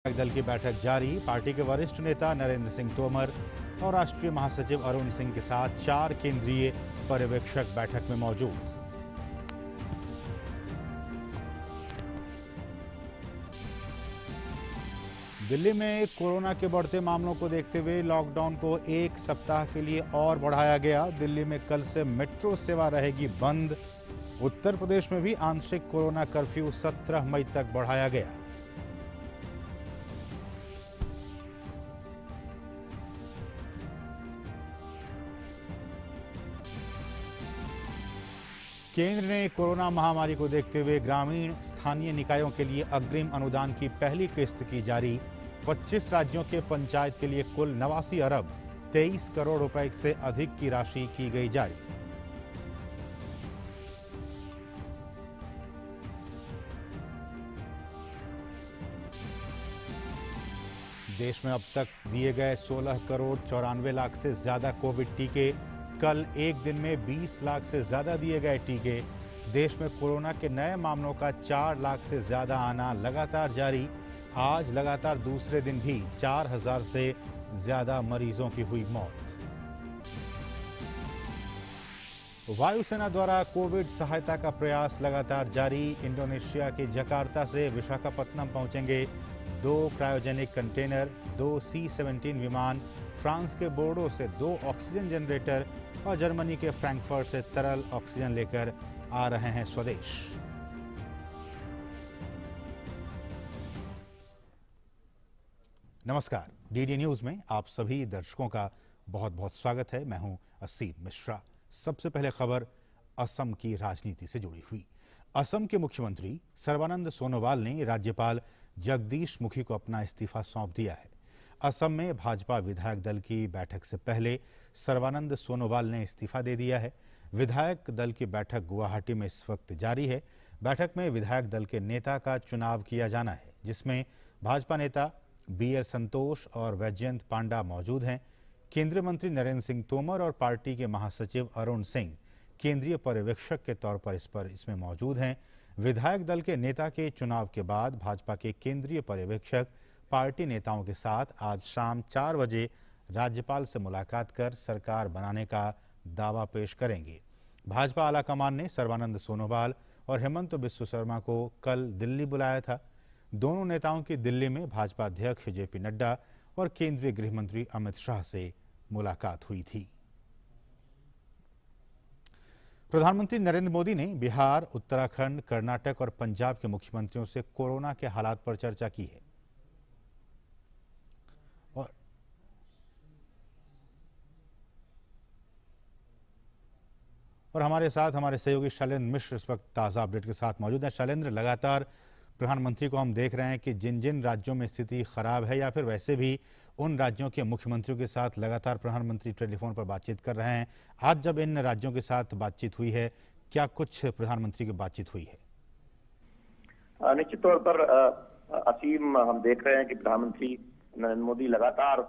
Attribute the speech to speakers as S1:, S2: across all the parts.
S1: दल की बैठक जारी। पार्टी के वरिष्ठ नेता नरेंद्र सिंह तोमर और राष्ट्रीय महासचिव अरुण सिंह के साथ 4 केंद्रीय पर्यवेक्षक बैठक में मौजूद। दिल्ली में कोरोना के बढ़ते मामलों को देखते हुए लॉकडाउन को 1 सप्ताह के लिए और बढ़ाया गया। दिल्ली में कल से मेट्रो सेवा रहेगी बंद। उत्तर प्रदेश में भी आंशिक कोरोना कर्फ्यू 17 मई तक बढ़ाया गया। केंद्र ने कोरोना महामारी को देखते हुए ग्रामीण स्थानीय निकायों के लिए अग्रिम अनुदान की पहली किस्त की जारी। 25 राज्यों के पंचायत के लिए कुल 89 अरब 23 करोड़ रुपए से अधिक की राशि की गई जारी। देश में अब तक दिए गए 16 करोड़ 94 लाख से ज्यादा कोविड टीके। कल एक दिन में 20 लाख से ज्यादा दिए गए टीके। देश में कोरोना के नए मामलों का 4 लाख से ज्यादा आना लगातार जारी। आज लगातार दूसरे दिन भी 4000 से ज्यादा मरीजों की हुई मौत। वायुसेना द्वारा कोविड सहायता का प्रयास लगातार जारी। इंडोनेशिया के जकार्ता से विशाखापत्तनम पहुंचेंगे 2 क्रायोजेनिक कंटेनर, 2 C-17 विमान, फ्रांस के बोर्डो से 2 ऑक्सीजन जनरेटर और जर्मनी के फ्रैंकफर्ट से तरल ऑक्सीजन लेकर आ रहे हैं स्वदेश। नमस्कार, डीडी न्यूज में आप सभी दर्शकों का बहुत बहुत स्वागत है। मैं हूं असीम मिश्रा। सबसे पहले खबर असम की राजनीति से जुड़ी हुई। असम के मुख्यमंत्री सर्बानंद सोनोवाल ने राज्यपाल जगदीश मुखी को अपना इस्तीफा सौंप दिया है। असम में भाजपा विधायक दल की बैठक से पहले सर्बानंद सोनोवाल ने इस्तीफा दे दिया है। विधायक दल की बैठक गुवाहाटी में इस वक्त जारी है। बैठक में विधायक दल के नेता का चुनाव किया जाना है, जिसमें भाजपा नेता BL संतोष और वैजयंत पांडा मौजूद हैं। केंद्रीय मंत्री नरेंद्र सिंह तोमर और पार्टी के महासचिव अरुण सिंह केंद्रीय पर्यवेक्षक के तौर पर इसमें मौजूद हैं। विधायक दल के नेता के चुनाव के बाद भाजपा के केंद्रीय पर्यवेक्षक पार्टी नेताओं के साथ आज शाम 4 बजे राज्यपाल से मुलाकात कर सरकार बनाने का दावा पेश करेंगे। भाजपा आलाकमान ने सर्बानंद सोनोवाल और हेमंत बिस्व शर्मा को कल दिल्ली बुलाया था। दोनों नेताओं की दिल्ली में भाजपा अध्यक्ष JP नड्डा और केंद्रीय गृह मंत्री अमित शाह से मुलाकात हुई थी। प्रधानमंत्री नरेंद्र मोदी ने बिहार, उत्तराखंड, कर्नाटक और पंजाब के मुख्यमंत्रियों से कोरोना के हालात पर चर्चा की है। और हमारे साथ हमारे सहयोगी शैलेंद्र मिश्र इस वक्त ताज़ा अपडेट के साथ मौजूद हैं। शैलेंद्र, लगातार प्रधानमंत्री को हम देख रहे हैं कि जिन जिन राज्यों में स्थिति खराब है या फिर वैसे भी उन राज्यों के मुख्यमंत्रियों के साथ लगातार प्रधानमंत्री टेलीफोन पर बातचीत कर रहे हैं। आज जब इन राज्यों के साथ बातचीत हुई है, क्या कुछ प्रधानमंत्री की बातचीत हुई है?
S2: निश्चित तौर पर असीम, हम देख रहे हैं कि प्रधानमंत्री नरेंद्र मोदी लगातार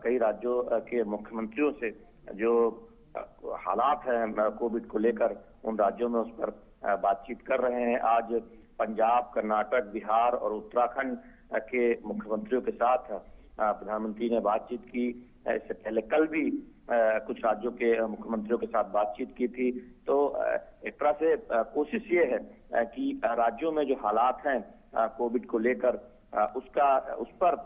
S2: कई राज्यों के मुख्यमंत्रियों से जो हालात हैं कोविड को लेकर उन राज्यों में उस पर बातचीत कर रहे हैं। आज पंजाब, कर्नाटक, बिहार और उत्तराखंड के मुख्यमंत्रियों के साथ प्रधानमंत्री ने बातचीत की। इससे पहले कल भी कुछ राज्यों के मुख्यमंत्रियों के साथ बातचीत की थी। तो एक तरह से कोशिश ये है कि राज्यों में जो हालात हैं कोविड को लेकर उस पर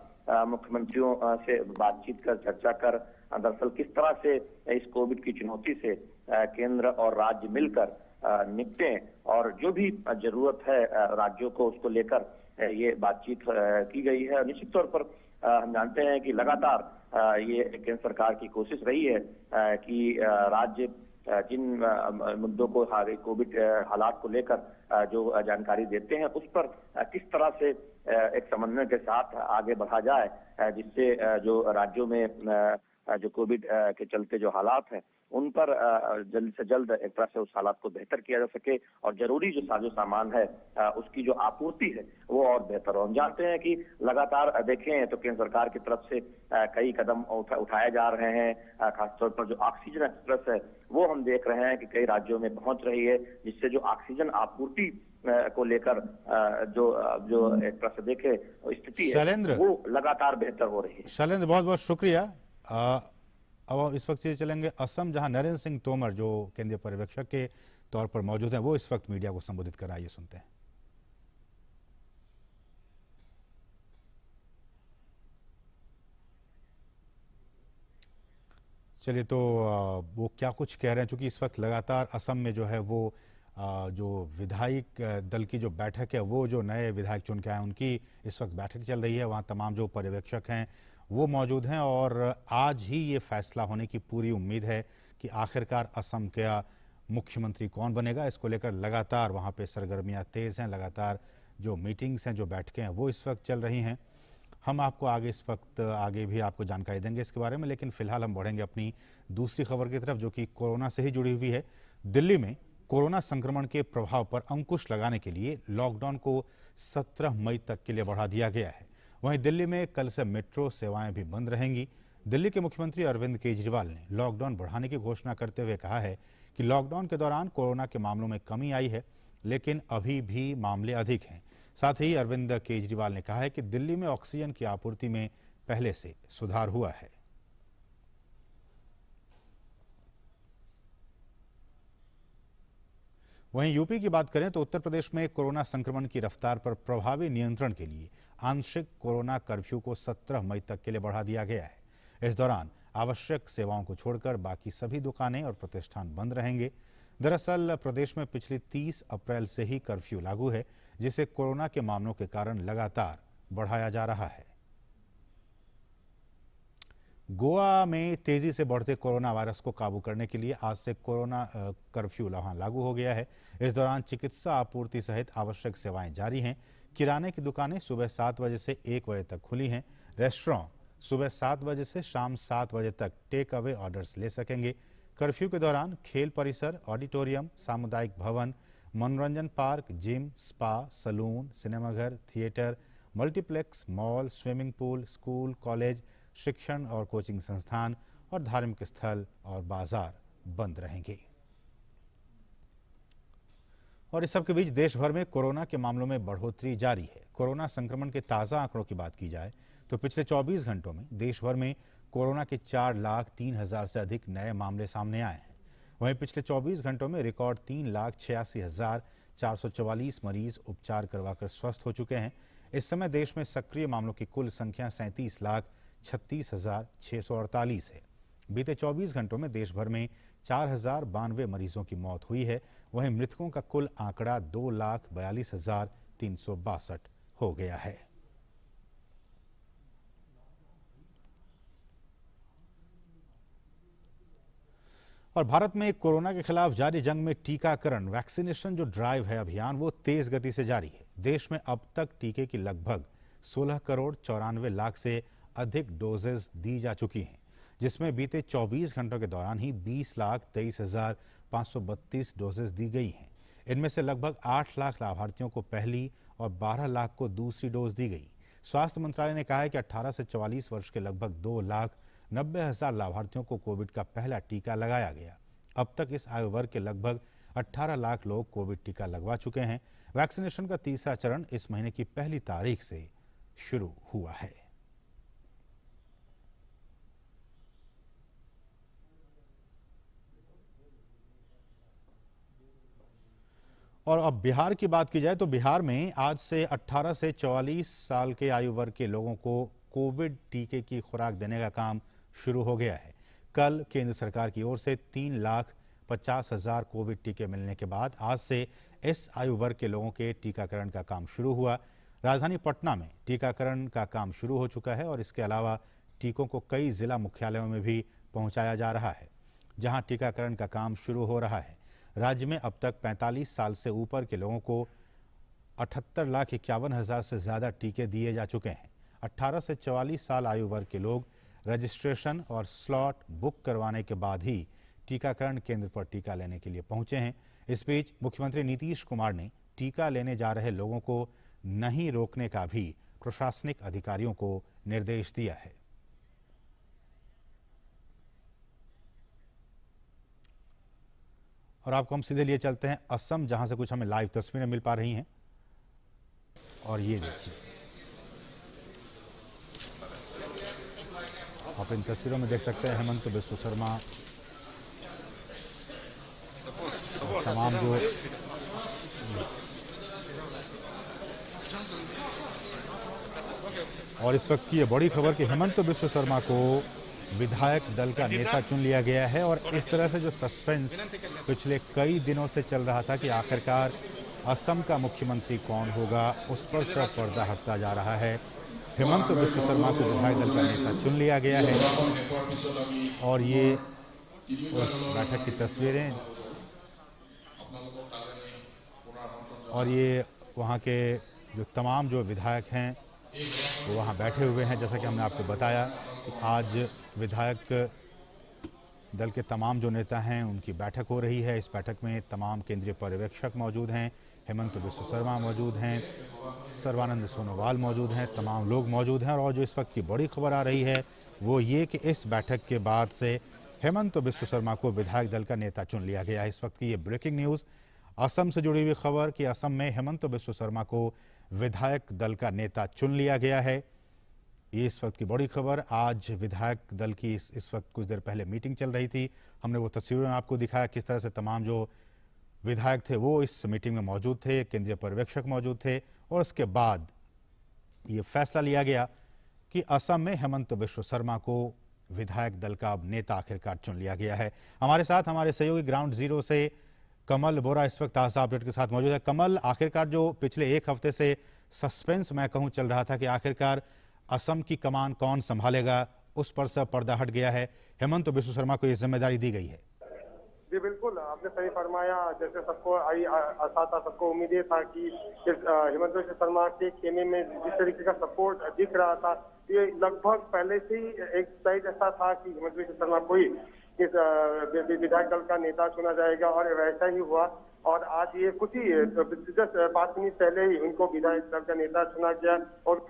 S2: मुख्यमंत्रियों से बातचीत कर, चर्चा कर दरअसल किस तरह से इस कोविड की चुनौती से केंद्र और राज्य मिलकर निपटें और जो भी जरूरत है राज्यों को उसको लेकर ये बातचीत की गई है। निश्चित तौर पर हम जानते हैं कि लगातार ये केंद्र सरकार की कोशिश रही है कि राज्य जिन मुद्दों को कोविड हालात को लेकर जो जानकारी देते हैं उस पर किस तरह से एक समन्वय के साथ आगे बढ़ा जाए, जिससे जो राज्यों में जो कोविड के चलते जो हालात हैं उन पर जल्द से जल्द एक तरह से उस हालात को बेहतर किया जा सके और जरूरी जो साजो सामान है उसकी जो आपूर्ति है वो और बेहतर हो। हम जानते हैं कि लगातार देखें तो केंद्र सरकार की तरफ से कई कदम उठाए जा रहे हैं। खासतौर पर जो ऑक्सीजन एक्सप्रेस है वो हम देख रहे हैं कि कई राज्यों में पहुंच रही है, जिससे जो ऑक्सीजन आपूर्ति को लेकर जो जो एक तरह से देखे स्थिति है
S1: शैलेंद्र,
S2: वो लगातार बेहतर हो रही है।
S1: शैलेंद्र बहुत बहुत शुक्रिया। अब इस वक्त से चलेंगे असम, जहां नरेंद्र सिंह तोमर जो केंद्रीय पर्यवेक्षक के तौर पर मौजूद हैं, वो इस वक्त मीडिया को संबोधित कर आइए सुनते हैं। चलिए, तो वो क्या कुछ कह रहे हैं, क्योंकि इस वक्त लगातार असम में जो है वो जो विधायक दल की जो बैठक है, वो जो नए विधायक चुन के आए उनकी इस वक्त बैठक चल रही है। वहाँ तमाम जो पर्यवेक्षक हैं वो मौजूद हैं और आज ही ये फैसला होने की पूरी उम्मीद है कि आखिरकार असम का मुख्यमंत्री कौन बनेगा। इसको लेकर लगातार वहाँ पे सरगर्मियाँ तेज़ हैं, लगातार जो मीटिंग्स हैं, जो बैठकें हैं, वो इस वक्त चल रही हैं। हम आपको आगे इस वक्त आगे भी आपको जानकारी देंगे इसके बारे में, लेकिन फिलहाल हम बढ़ेंगे अपनी दूसरी खबर की तरफ, जो कि कोरोना से ही जुड़ी हुई है। दिल्ली में कोरोना संक्रमण के प्रभाव पर अंकुश लगाने के लिए लॉकडाउन को 17 मई तक के लिए बढ़ा दिया गया है। वहीं दिल्ली में कल से मेट्रो सेवाएं भी बंद रहेंगी। दिल्ली के मुख्यमंत्री अरविंद केजरीवाल ने लॉकडाउन बढ़ाने की घोषणा करते हुए कहा है कि लॉकडाउन के दौरान कोरोना के मामलों में कमी आई है, लेकिन अभी भी मामले अधिक हैं। साथ ही अरविंद केजरीवाल ने कहा है कि दिल्ली में ऑक्सीजन की आपूर्ति में पहले से सुधार हुआ है। वहीं यूपी की बात करें तो उत्तर प्रदेश में कोरोना संक्रमण की रफ्तार पर प्रभावी नियंत्रण के लिए आंशिक कोरोना कर्फ्यू को 17 मई तक के लिए बढ़ा दिया गया है। इस दौरान आवश्यक सेवाओं को छोड़कर बाकी सभी दुकानें और प्रतिष्ठान बंद रहेंगे। दरअसल प्रदेश में पिछली 30 अप्रैल से ही कर्फ्यू लागू है, जिसे कोरोना के मामलों के कारण लगातार बढ़ाया जा रहा है। गोवा में तेजी से बढ़ते कोरोना वायरस को काबू करने के लिए आज से कोरोना कर्फ्यू वहां लागू हो गया है। इस दौरान चिकित्सा आपूर्ति सहित आवश्यक सेवाएं जारी हैं। किराने की दुकानें सुबह 7 बजे से 1 बजे तक खुली हैं। रेस्टोरेंट सुबह 7 बजे से शाम 7 बजे तक टेक अवे ऑर्डर्स ले सकेंगे। कर्फ्यू के दौरान खेल परिसर, ऑडिटोरियम, सामुदायिक भवन, मनोरंजन पार्क, जिम, स्पा, सलून, सिनेमाघर, theatre, multiplex, mall, swimming pool, school, college, शिक्षण और कोचिंग संस्थान और धार्मिक स्थल और बाजार बंद रहेंगे। और इस सब के बीच देश भर में कोरोना के मामलों में बढ़ोतरी जारी है। कोरोना संक्रमण के ताज़ा आंकड़ों की बात की जाए तो पिछले 24 घंटों में देश भर में कोरोना के 4,03,000 से अधिक नए मामले सामने आए हैं। वहीं पिछले 24 घंटों में रिकॉर्ड 3,86,444 मरीज उपचार करवाकर स्वस्थ हो चुके हैं। इस समय देश में सक्रिय मामलों की कुल संख्या 37,36,648 है। बीते 24 घंटों में देश भर में 4,092 मरीजों की मौत हुई है। वहीं मृतकों का कुल आंकड़ा 2,42,362 हो गया है। और भारत में कोरोना के खिलाफ जारी जंग में टीकाकरण वैक्सीनेशन जो ड्राइव है अभियान, वो तेज गति से जारी है। देश में अब तक टीके की लगभग 16 करोड़ 94 लाख से अधिक डोजेज दी जा चुकी हैं, जिसमें बीते 24 घंटों के दौरान ही 20,23,532 डोजेज दी गई हैं। इनमें से लगभग 8 लाख लाभार्थियों को पहली और 12 लाख को दूसरी डोज दी गई। स्वास्थ्य मंत्रालय ने कहा है कि 18 से 44 वर्ष के लगभग 2,90,000 लाभार्थियों को कोविड का पहला टीका लगाया गया। अब तक इस आयु वर्ग के लगभग 18 लाख लोग कोविड टीका लगवा चुके हैं। वैक्सीनेशन का तीसरा चरण इस महीने की पहली तारीख से शुरू हुआ है। और अब बिहार की बात की जाए तो बिहार में आज से 18 से 44 साल के आयु वर्ग के लोगों को कोविड टीके की खुराक देने का काम शुरू हो गया है। कल केंद्र सरकार की ओर से 3,50,000 कोविड टीके मिलने के बाद आज से इस आयु वर्ग के लोगों के टीकाकरण का काम शुरू हुआ। राजधानी पटना में टीकाकरण का काम शुरू हो चुका है और इसके अलावा टीकों को कई जिला मुख्यालयों में भी पहुंचाया जा रहा है, जहां टीकाकरण का काम शुरू हो रहा है। राज्य में अब तक 45 साल से ऊपर के लोगों को 78,51,000 से ज्यादा टीके दिए जा चुके हैं। 18 से 44 साल आयु वर्ग के लोग रजिस्ट्रेशन और स्लॉट बुक करवाने के बाद ही टीकाकरण केंद्र पर टीका लेने के लिए पहुंचे हैं। इस बीच मुख्यमंत्री नीतीश कुमार ने टीका लेने जा रहे लोगों को नहीं रोकने का भी प्रशासनिक अधिकारियों को निर्देश दिया है। और आपको हम सीधे लिए चलते हैं असम, जहां से कुछ हमें लाइव तस्वीरें मिल पा रही हैं। और ये देखिए, आप इन तस्वीरों में देख सकते हैं हेमंत बिस्व शर्मा, तमाम जो और इस वक्त की ये बड़ी खबर कि हेमंत बिस्व शर्मा को विधायक दल का नेता चुन लिया गया है। और इस तरह से जो सस्पेंस पिछले कई दिनों से चल रहा था कि आखिरकार असम का मुख्यमंत्री कौन होगा, उस पर से पर्दा हटता जा रहा है। हेमंत बिस्व शर्मा को विधायक दल का नेता चुन लिया गया है। और ये उस बैठक की तस्वीरें, और ये वहाँ के जो तमाम जो विधायक हैं वो वहाँ बैठे हुए हैं। जैसा कि हमने आपको बताया कि आज विधायक दल के तमाम जो नेता हैं उनकी बैठक हो रही है। इस बैठक में तमाम केंद्रीय पर्यवेक्षक मौजूद हैं, हेमंत बिस्व शर्मा मौजूद हैं, सर्बानंद सोनोवाल मौजूद हैं, तमाम लोग मौजूद हैं। और जो इस वक्त की बड़ी खबर आ रही है वो ये कि इस बैठक के बाद से हेमंत बिस्व शर्मा को विधायक दल का नेता चुन लिया गया है। इस वक्त की ये ब्रेकिंग न्यूज़, असम से जुड़ी हुई खबर कि असम में हेमंत बिस्व शर्मा को विधायक दल का नेता चुन लिया गया है। ये इस वक्त की बड़ी खबर। आज विधायक दल की इस वक्त कुछ देर पहले मीटिंग चल रही थी। हमने वो तस्वीरों में आपको दिखाया किस तरह से तमाम जो विधायक थे वो इस मीटिंग में मौजूद थे, केंद्रीय पर्यवेक्षक मौजूद थे। और उसके बाद ये फैसला लिया गया कि असम में हेमंत बिस्व शर्मा को विधायक दल का नेता आखिरकार चुन लिया गया है। हमारे साथ हमारे सहयोगी ग्राउंड जीरो से कमल बोरा इस वक्त ताज़ा अपडेट के साथ मौजूद है। कमल, आखिरकार जो पिछले एक हफ्ते से सस्पेंस मैं कहूँ चल रहा था कि आखिरकार असम की कमान कौन संभालेगा, उस पर सब पर्दा हट गया है। हेमंत बिस्व शर्मा को ये जिम्मेदारी दी गई है।
S3: जी बिल्कुल, आपने सही फरमाया। जैसे सबको आशा था, सबको उम्मीदें था कि हेमंत बिस्व शर्मा के खेमे में जिस तरीके का सपोर्ट दिख रहा था, ये लगभग पहले से ही एक साइड ऐसा था कि हेमंत बिस्व शर्मा को ही इस विधायक दल का नेता चुना जाएगा, और वैसा ही हुआ। और आज ये कुछ ही जस्ट 5 मिनट पहले ही उनको विधायक दल का नेता चुना गया, और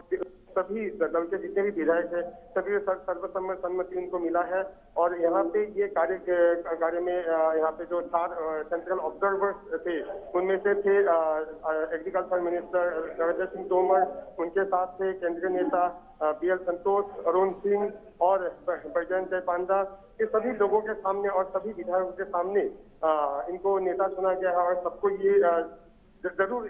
S3: सभी दल के जितने भी विधायक हैं सभी सर्वसम्मति उनको मिला है। और यहाँ पे ये कार्य में यहाँ पे जो 4 सेंट्रल ऑब्जर्वर्स थे, उनमें से थे एग्रीकल्चर मिनिस्टर नरेंद्र सिंह तोमर, उनके साथ थे केंद्रीय नेता BL संतोष, अरुण सिंह और बैजयंत जय पांडा। ये सभी लोगों के सामने और सभी विधायकों के सामने इनको नेता चुना गया है। और सबको ये जरूर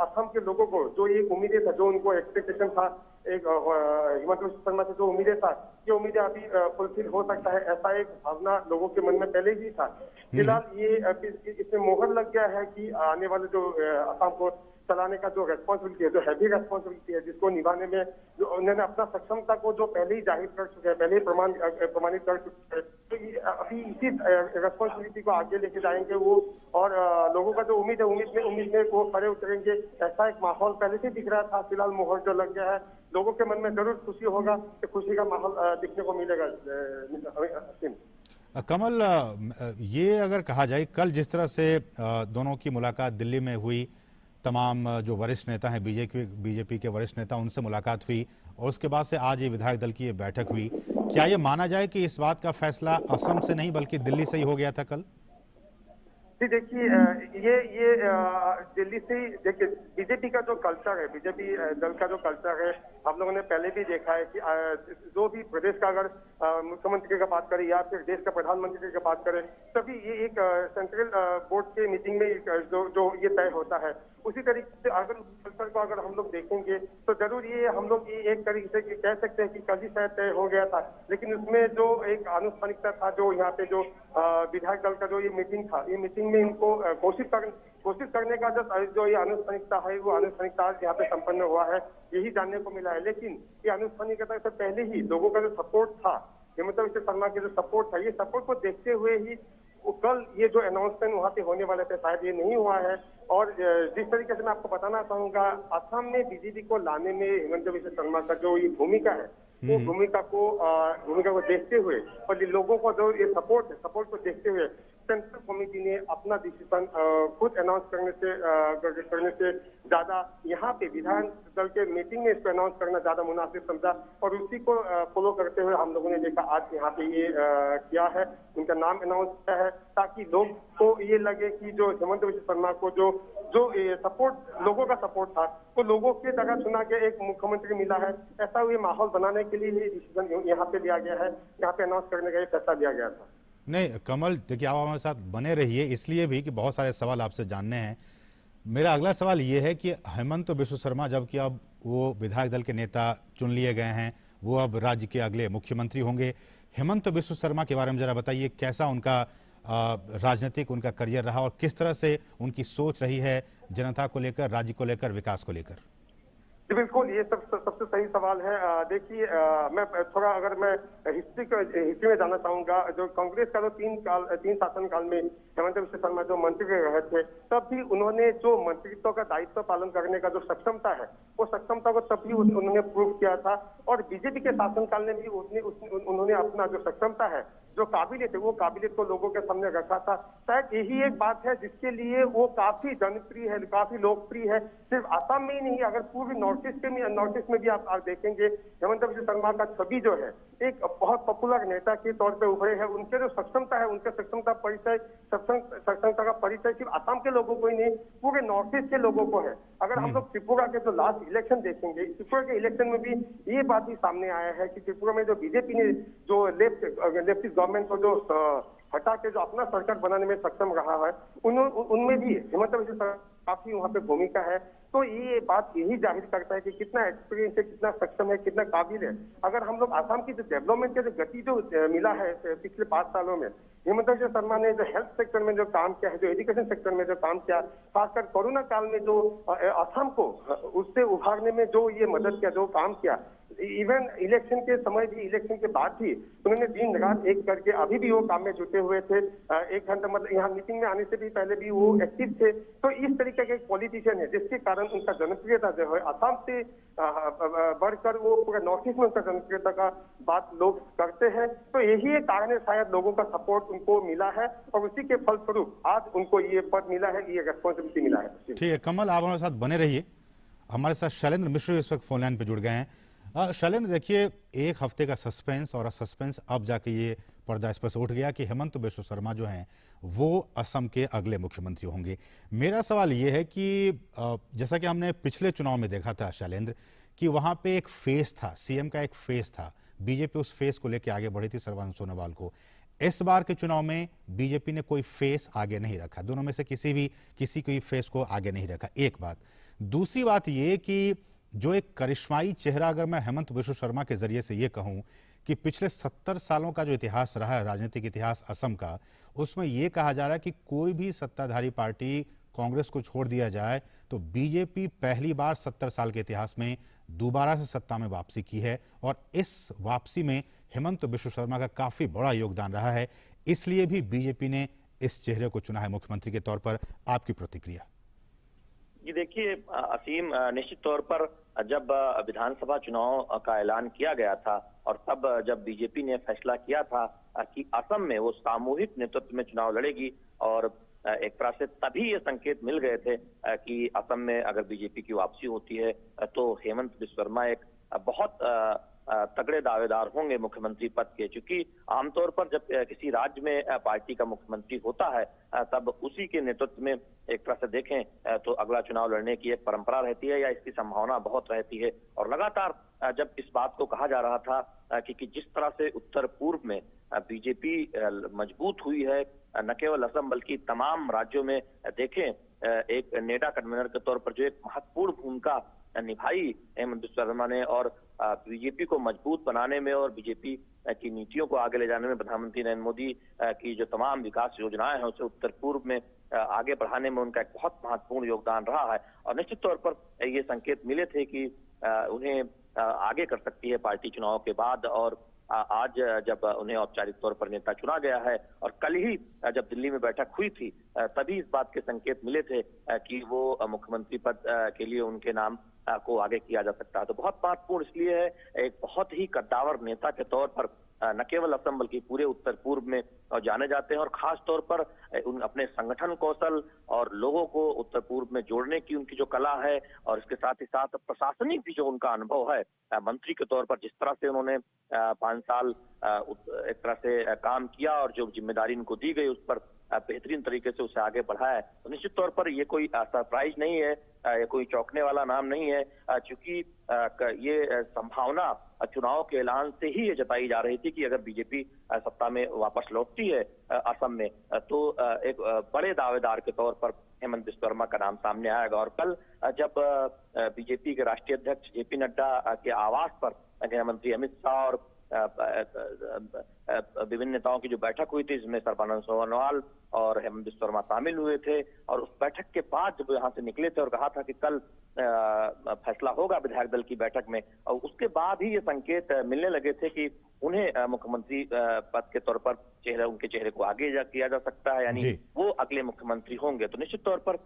S3: असम के लोगों को जो ये उम्मीदें था, जो उनको एक्सपेक्टेशन था, एक हेमंत बिस्व शर्मा से जो उम्मीदें था, ये उम्मीदें अभी फुलफिल हो सकता है, ऐसा एक भावना लोगों के मन में पहले ही था। फिलहाल ये इसमें मोहर लग गया है कि आने वाले जो असम को चलाने का जो रेस्पॉन्सिबिलिटी है, जो हैवी रेस्पॉन्सिबिलिटी है, जिसको निभाने में जो उन्होंने अपना सक्षमता को जो पहले ही जाहिर कर चुके हैं, पहले ही प्रमाणित कर चुके हैं, तो ये अभी इसी रेस्पॉन्सिबिलिटी को आगे लेके जाएंगे वो। और लोगों का जो उम्मीद है, उम्मीद में वो खड़े उतरेंगे, ऐसा एक माहौल पहले से दिख रहा था। फिलहाल मोहर जो लग गया है, लोगों के मन में जरूर खुशी होगा कि खुशी का माहौल दिखने को मिलेगा।
S1: कमल, ये अगर कहा जाए कल जिस तरह से दोनों की मुलाकात दिल्ली में हुई, तमाम जो वरिष्ठ नेता हैं बीजेपी के वरिष्ठ नेता, उनसे मुलाकात हुई, और उसके बाद से आज ये विधायक दल की ये बैठक हुई, क्या ये माना जाए कि इस बात का फैसला असम से नहीं बल्कि दिल्ली से ही हो गया था कल?
S3: जी देखिए, ये दिल्ली से ही, देखिए बीजेपी का जो कल्चर है, बीजेपी दल का जो कल्चर है, आप लोगों ने पहले भी देखा है कि जो भी प्रदेश का अगर मुख्यमंत्री का बात करें या फिर देश का प्रधानमंत्री का बात करें, तभी ये एक सेंट्रल बोर्ड के मीटिंग में जो ये तय होता है। उसी तरीके से अगर कल्चर को अगर हम लोग देखेंगे तो जरूर ये हम लोग ये एक तरीके से कह सकते हैं कि कल ही शायद तय हो गया था, लेकिन उसमें जो एक आनुষ্ঠাनिकता था, जो यहाँ पे जो विधायक दल का जो ये मीटिंग था, ये मीटिंग में इनको घोषित करने का जो ये आनुষ্ঠাनिकता है, वो आनुষ্ঠাनिकता यहाँ पे संपन्न हुआ है, यही जानने को मिला है। लेकिन ये आनुষ্ঠাनिकता से पहले ही लोगों का जो सपोर्ट था, हेमंत बिस्व शर्मा के जो सपोर्ट था, ये सपोर्ट को देखते हुए ही कल ये जो अनाउंसमेंट वहाँ पे होने वाले थे, शायद ये नहीं हुआ है। और जिस तरीके से मैं आपको बताना चाहूंगा, असम में बीजेपी को लाने में हेमंत बिस्व शर्मा का जो ये भूमिका है, वो भूमिका को देखते हुए और लोगों को जो ये सपोर्ट को देखते हुए सेंट्रल कमेटी ने अपना डिसीजन खुद अनाउंस करने से ज्यादा यहाँ पे विधान दल के मीटिंग में इसको अनाउंस करना ज्यादा मुनासिब समझा और उसी को फॉलो करते हुए हम लोगों ने देखा आज यहाँ पे ये किया है, उनका नाम अनाउंस किया है ताकि लोग को ये लगे कि जो हेमंत बिश्व शर्मा को जो सपोर्ट लोगों का सपोर्ट था वो लोगों की तरह चुना के एक मुख्यमंत्री मिला है। ऐसा ये माहौल बनाने के लिए ये डिसीजन यहाँ पे लिया गया है, यहाँ पे अनाउंस करने का ये फैसला लिया गया था।
S1: नहीं कमल, देखिए आप हमारे साथ बने रहिए, इसलिए भी कि बहुत सारे सवाल आपसे जानने हैं। मेरा अगला सवाल ये है कि हेमंत बिश्व शर्मा जबकि अब वो विधायक दल के नेता चुन लिए गए हैं, वो अब राज्य के अगले मुख्यमंत्री होंगे। हेमंत बिश्व शर्मा के बारे में जरा बताइए, कैसा उनका राजनीतिक उनका करियर रहा और किस तरह से उनकी सोच रही है जनता को लेकर, राज्य को लेकर, विकास को लेकर?
S3: जी बिल्कुल, ये सबसे सही सवाल है। देखिए मैं थोड़ा अगर मैं हिस्ट्री में जाना चाहूंगा, जो कांग्रेस का जो तीन शासन काल में हेमंत बिश्व शर्मा जो मंत्री रहे थे तब भी उन्होंने जो मंत्रित्व का दायित्व पालन करने का जो सक्षमता है वो सक्षमता को तब भी उन्होंने प्रूव किया था और बीजेपी के शासनकाल में भी उन्होंने अपना जो सक्षमता है, जो काबिलियत है, वो काबिलियत को लोगों के सामने रखा था। शायद यही एक बात है जिसके लिए वो काफी जनप्रिय है, काफी लोकप्रिय है। सिर्फ आसाम में ही नहीं, अगर पूरी नॉर्थ ईस्ट में भी आप देखेंगे हेमंत बिश्व शर्मा का छवि जो है एक बहुत पॉपुलर नेता के तौर पे उभरे हैं। उनके जो सक्षमता है, उनके सक्षमता का परिचय सिर्फ आसाम के लोगों को ही नहीं, पूरे नॉर्थ ईस्ट के लोगों को है। अगर हम लोग त्रिपुरा के जो लास्ट इलेक्शन देखेंगे, त्रिपुरा के इलेक्शन में भी ये बात भी सामने आया है कि त्रिपुरा में जो बीजेपी ने जो लेफ्टिस्ट गवर्नमेंट को जो हटा के जो अपना सरकार बनाने में सक्षम रहा है, उनमें भी हेमंत बिश्व शर्मा काफी वहाँ पे भूमिका है। तो ये बात यही जाहिर करता है कि कितना एक्सपीरियंस है, कितना सक्षम है, कितना काबिल है। अगर हम लोग आसाम की जो डेवलपमेंट के जो गति जो मिला है पिछले 5 सालों में, हेमंत बिश्व शर्मा ने जो हेल्थ सेक्टर में जो काम किया है, जो एजुकेशन सेक्टर में जो काम किया, खासकर कोरोना काल में जो असम को उससे उभारने में जो ये मदद किया, जो काम किया, इवन इलेक्शन के समय भी, इलेक्शन के बाद भी उन्होंने दिन रात एक करके अभी भी वो काम में जुटे हुए थे। 1 घंटा मतलब यहाँ मीटिंग में आने से भी पहले भी वो एक्टिव थे। तो इस तरीके के एक पॉलिटिशियन है जिसके कारण उनका जनप्रियता जो है असम से बढ़कर वो पूरा नॉर्थ ईस्ट में उनका जनप्रियता का बात लोग करते हैं। तो यही एक कारण है, शायद लोगों का सपोर्ट उनको मिला है और उसी के फलस्वरूप आज उनको ये पद मिला है, ये रेस्पॉन्सिबिलिटी मिला है।
S1: ठीक है कमल, आप हमारे साथ बने रहिए। हमारे साथ शैलेंद्र मिश्र इस वक्त फोन लाइन पे जुड़ गए हैं। शैलेंद्र, देखिए 1 हफ्ते का सस्पेंस, और सस्पेंस अब जाके ये पर्दा इस पर से उठ गया कि हेमंत बिश्व शर्मा जो हैं वो असम के अगले मुख्यमंत्री होंगे। मेरा सवाल ये है कि जैसा कि हमने पिछले चुनाव में देखा था शैलेंद्र, कि वहाँ पे एक फेस था, सीएम का एक फेस था, बीजेपी उस फेस को लेकर आगे बढ़ी थी सर्बानंद सोनोवाल को। इस बार के चुनाव में बीजेपी ने कोई फेस आगे नहीं रखा, दोनों में से किसी कोई फेस को आगे नहीं रखा। एक बात। दूसरी बात ये कि जो एक करिश्माई चेहरा, अगर मैं हेमंत बिश्व शर्मा के जरिए से ये कहूं कि पिछले 70 सालों का जो इतिहास रहा है, राजनीतिक इतिहास असम का, उसमें यह कहा जा रहा है कि कोई भी सत्ताधारी पार्टी कांग्रेस को छोड़ दिया जाए तो बीजेपी पहली बार 70 साल के इतिहास में दोबारा से सत्ता में वापसी की है, और इस वापसी में हेमंत बिश्व शर्मा का काफी बड़ा योगदान रहा है। इसलिए भी बीजेपी ने इस चेहरे को चुना है मुख्यमंत्री के तौर पर। आपकी प्रतिक्रिया?
S2: जी देखिए असीम, निश्चित तौर पर जब विधानसभा चुनाव का ऐलान किया गया था और तब जब बीजेपी ने फैसला किया था कि असम में वो सामूहिक नेतृत्व में चुनाव लड़ेगी, और एक तरह से तभी ये संकेत मिल गए थे कि असम में अगर बीजेपी की वापसी होती है तो हेमंत बिश्व शर्मा एक बहुत तगड़े दावेदार होंगे मुख्यमंत्री पद के। क्योंकि आमतौर पर जब किसी राज्य में पार्टी का मुख्यमंत्री होता है तब उसी के नेतृत्व में एक तरह से देखें तो अगला चुनाव लड़ने की एक परंपरा रहती है या इसकी संभावना बहुत रहती है। और लगातार जब इस बात को कहा जा रहा था कि जिस तरह से उत्तर पूर्व में बीजेपी मजबूत हुई है, न केवल असम बल्कि तमाम राज्यों में देखें, एक नेडा कन्वीनर के तौर पर जो एक महत्वपूर्ण भूमिका निभाई हेमंत बिश्व शर्मा ने, और बीजेपी को मजबूत बनाने में और बीजेपी की नीतियों को आगे ले जाने में प्रधानमंत्री नरेंद्र मोदी की जो तमाम विकास योजनाएं हैं उसे उत्तर पूर्व में आगे बढ़ाने में उनका एक बहुत महत्वपूर्ण योगदान रहा है। और निश्चित तौर पर ये संकेत मिले थे कि उन्हें आगे कर सकती है पार्टी चुनाव के बाद, और आज जब उन्हें औपचारिक तौर पर नेता चुना गया है और कल ही जब दिल्ली में बैठक हुई थी तभी इस बात के संकेत मिले थे कि वो मुख्यमंत्री पद के लिए उनके नाम को आगे किया जा सकता है। तो बहुत महत्वपूर्ण इसलिए है, एक बहुत ही कद्दावर नेता के तौर पर न केवल असम बल्कि पूरे उत्तर पूर्व में जाने जाते हैं, और खास तौर पर उन अपने संगठन कौशल और लोगों को उत्तर पूर्व में जोड़ने की उनकी जो कला है, और इसके साथ ही साथ प्रशासनिक भी जो उनका अनुभव है, मंत्री के तौर पर जिस तरह से उन्होंने 5 साल एक तरह से काम किया और जो जिम्मेदारी उनको दी गई उस पर बेहतरीन तरीके से उसे आगे बढ़ाया है, तो निश्चित तौर पर ये कोई सरप्राइज नहीं है, ये कोई चौंकने वाला नाम नहीं है, क्योंकि ये संभावना चुनाव के ऐलान से ही ये जताई जा रही थी कि अगर बीजेपी सत्ता में वापस लौटती है असम में, तो एक बड़े दावेदार के तौर पर हेमंत बिस्वा शर्मा का नाम सामने आएगा। और कल जब बीजेपी के राष्ट्रीय अध्यक्ष जेपी नड्डा के आवास पर गृहमंत्री अमित शाह और विभिन्न नेताओं की जो बैठक हुई थी, जिसमें सर्बानंद सोनोवाल और हेमंत बिस्वा शर्मा शामिल हुए थे, और उस बैठक के बाद जब यहाँ से निकले थे और कहा था कि कल फैसला होगा विधायक दल की बैठक में, और उसके बाद ही ये संकेत मिलने लगे थे कि उन्हें मुख्यमंत्री पद के तौर पर उनके चेहरे को आगे किया जा सकता है, यानी वो अगले मुख्यमंत्री होंगे। तो निश्चित तौर पर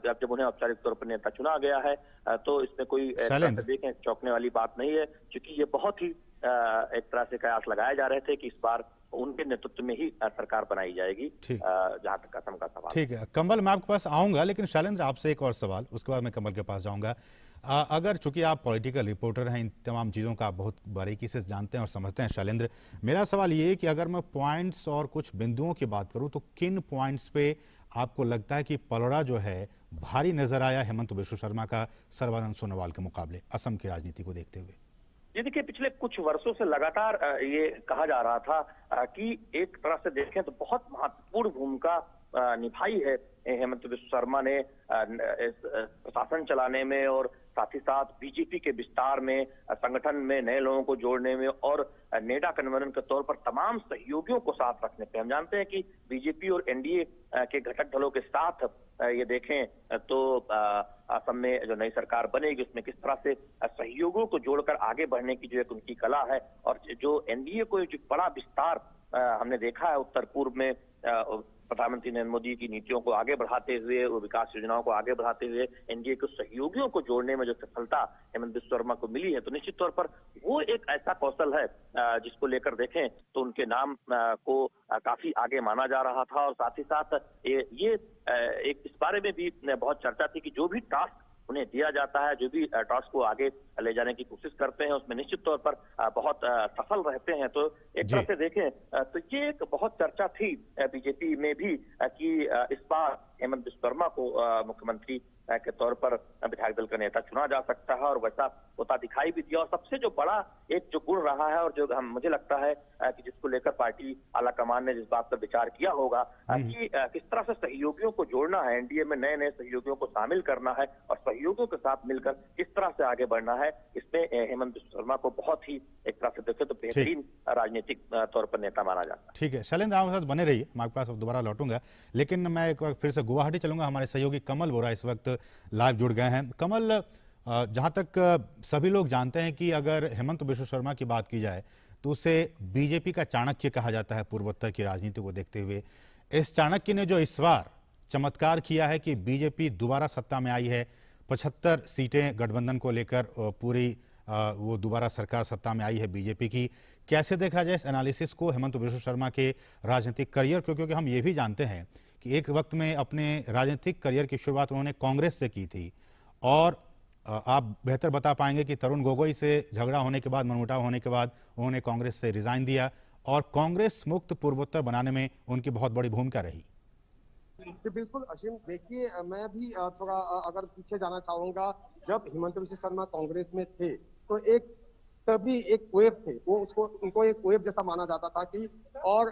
S2: जब उन्हें औपचारिक तौर पर नेता चुना गया है, तो इसमें कोई देखें चौंकने वाली बात नहीं है, क्योंकि ये बहुत ही एक तरह से कयास लगाए जा रहे थे कि इस बार उनके नेतृत्व में ही सरकार बनाई जाएगी, जहां तक असम का सवाल।
S1: ठीक है कमल, मैं आपके पास आऊंगा, लेकिन शैलेंद्र आपसे एक और सवाल, उसके बाद मैं कमल के पास जाऊंगा। अगर चूंकि आप पॉलिटिकल रिपोर्टर हैं, इन तमाम चीज़ों का आप बहुत बारीकी से जानते हैं और समझते हैं शैलेंद्र, मेरा सवाल ये है कि अगर मैं पॉइंट्स और कुछ बिंदुओं की बात करूं, तो किन पॉइंट्स पे आपको लगता है कि पलड़ा जो है भारी नजर आया हेमंत बिस्वा शर्मा का सर्बानंद सोनोवाल के मुकाबले असम की राजनीति को देखते हुए?
S2: ये देखिए, पिछले कुछ वर्षों से लगातार ये कहा जा रहा था कि एक तरह से देखें तो बहुत महत्वपूर्ण भूमिका निभाई है हेमंत बिस्वा शर्मा ने प्रशासन चलाने में, और साथ ही साथ बीजेपी के विस्तार में, संगठन में नए लोगों को जोड़ने में, और नेडा कन्वीनर के तौर पर तमाम सहयोगियों को साथ रखने पे। हम जानते हैं कि बीजेपी और एनडीए के घटक दलों के साथ ये देखें तो असम में जो नई सरकार बनेगी उसमें किस तरह से सहयोगियों को जोड़कर आगे बढ़ने की जो एक उनकी कला है, और जो एनडीए को जो बड़ा विस्तार हमने देखा है उत्तर पूर्व में, प्रधानमंत्री नरेंद्र मोदी की नीतियों को आगे बढ़ाते हुए और विकास योजनाओं को आगे बढ़ाते हुए एनडीए के सहयोगियों को जोड़ने में जो सफलता हेमंत बिस्वा शर्मा को मिली है, तो निश्चित तौर पर वो एक ऐसा कौशल है जिसको लेकर देखें तो उनके नाम को काफी आगे माना जा रहा था। और साथ ही साथ ये एक इस बारे में भी बहुत चर्चा थी कि जो भी टास्क उन्हें दिया जाता है, जो भी टास्क को आगे ले जाने की कोशिश करते हैं, उसमें निश्चित तौर पर बहुत सफल रहते हैं। तो एक तरह से देखें तो ये एक बहुत चर्चा थी बीजेपी में भी कि इस बार हेमंत बिस्वा शर्मा को मुख्यमंत्री के तौर पर विधायक दल का नेता चुना जा सकता है, और वैसा होता दिखाई भी दिया। और सबसे जो बड़ा एक जो गुण रहा है, और जो मुझे लगता है कि जिसको लेकर पार्टी आलाकमान ने जिस बात पर विचार किया होगा कि किस तरह से सहयोगियों को जोड़ना है, एनडीए में नए नए सहयोगियों को शामिल करना है और सहयोगियों के साथ मिलकर किस तरह से आगे बढ़ना है, इसमें हेमंत बिस्वा शर्मा को बहुत ही एक तरह से देखे तो बेहतरीन राजनीतिक तौर पर नेता माना जाता है।
S1: ठीक है शैलेंद्र, आपके साथ बने रहिए, मैं आपके पास दोबारा लौटूंगा, लेकिन मैं एक बार फिर से गुवाहाटी चलूंगा। हमारे सहयोगी कमल बोरा इस वक्त लाइव जुड़ गए हैं। कमल, जहां तक सभी लोग जानते हैं कि अगर हेमंत बिस्वा शर्मा की बात की जाए तो उसे बीजेपी का चाणक्य कहा जाता है पूर्वोत्तर की राजनीति को देखते हुए। इस चाणक्य ने जो इस बार चमत्कार किया है कि बीजेपी दोबारा सत्ता में आई है, 75 सीटें गठबंधन को लेकर पूरी वो दोबारा सरकार सत्ता में आई है बीजेपी की। कैसे देखा जाए इस एनालिसिस को हेमंत बिस्वा शर्मा के राजनीतिक करियर को, क्योंकि हम ये भी जानते हैं कि एक वक्त में अपने राजनीतिक करियर की शुरुआत उन्होंने कांग्रेस से की थी, और आप बेहतर बता पाएंगे कि तरुण गोगोई से झगड़ा होने के बाद, मनमुटाव होने के बाद उन्होंने कांग्रेस से रिजाइन दिया, और कांग्रेस मुक्त पूर्वोत्तर बनाने में उनकी बहुत बड़ी भूमिका रही।
S3: बिल्कुल असीम, देखिए मैं भी थोड़ा अगर पीछे जाना चाहूंगा। जब हेमंत बिस्वा शर्मा कांग्रेस में थे तो एक तभी एक वेव थे, वो उनको एक वेव जैसा माना जाता था कि, और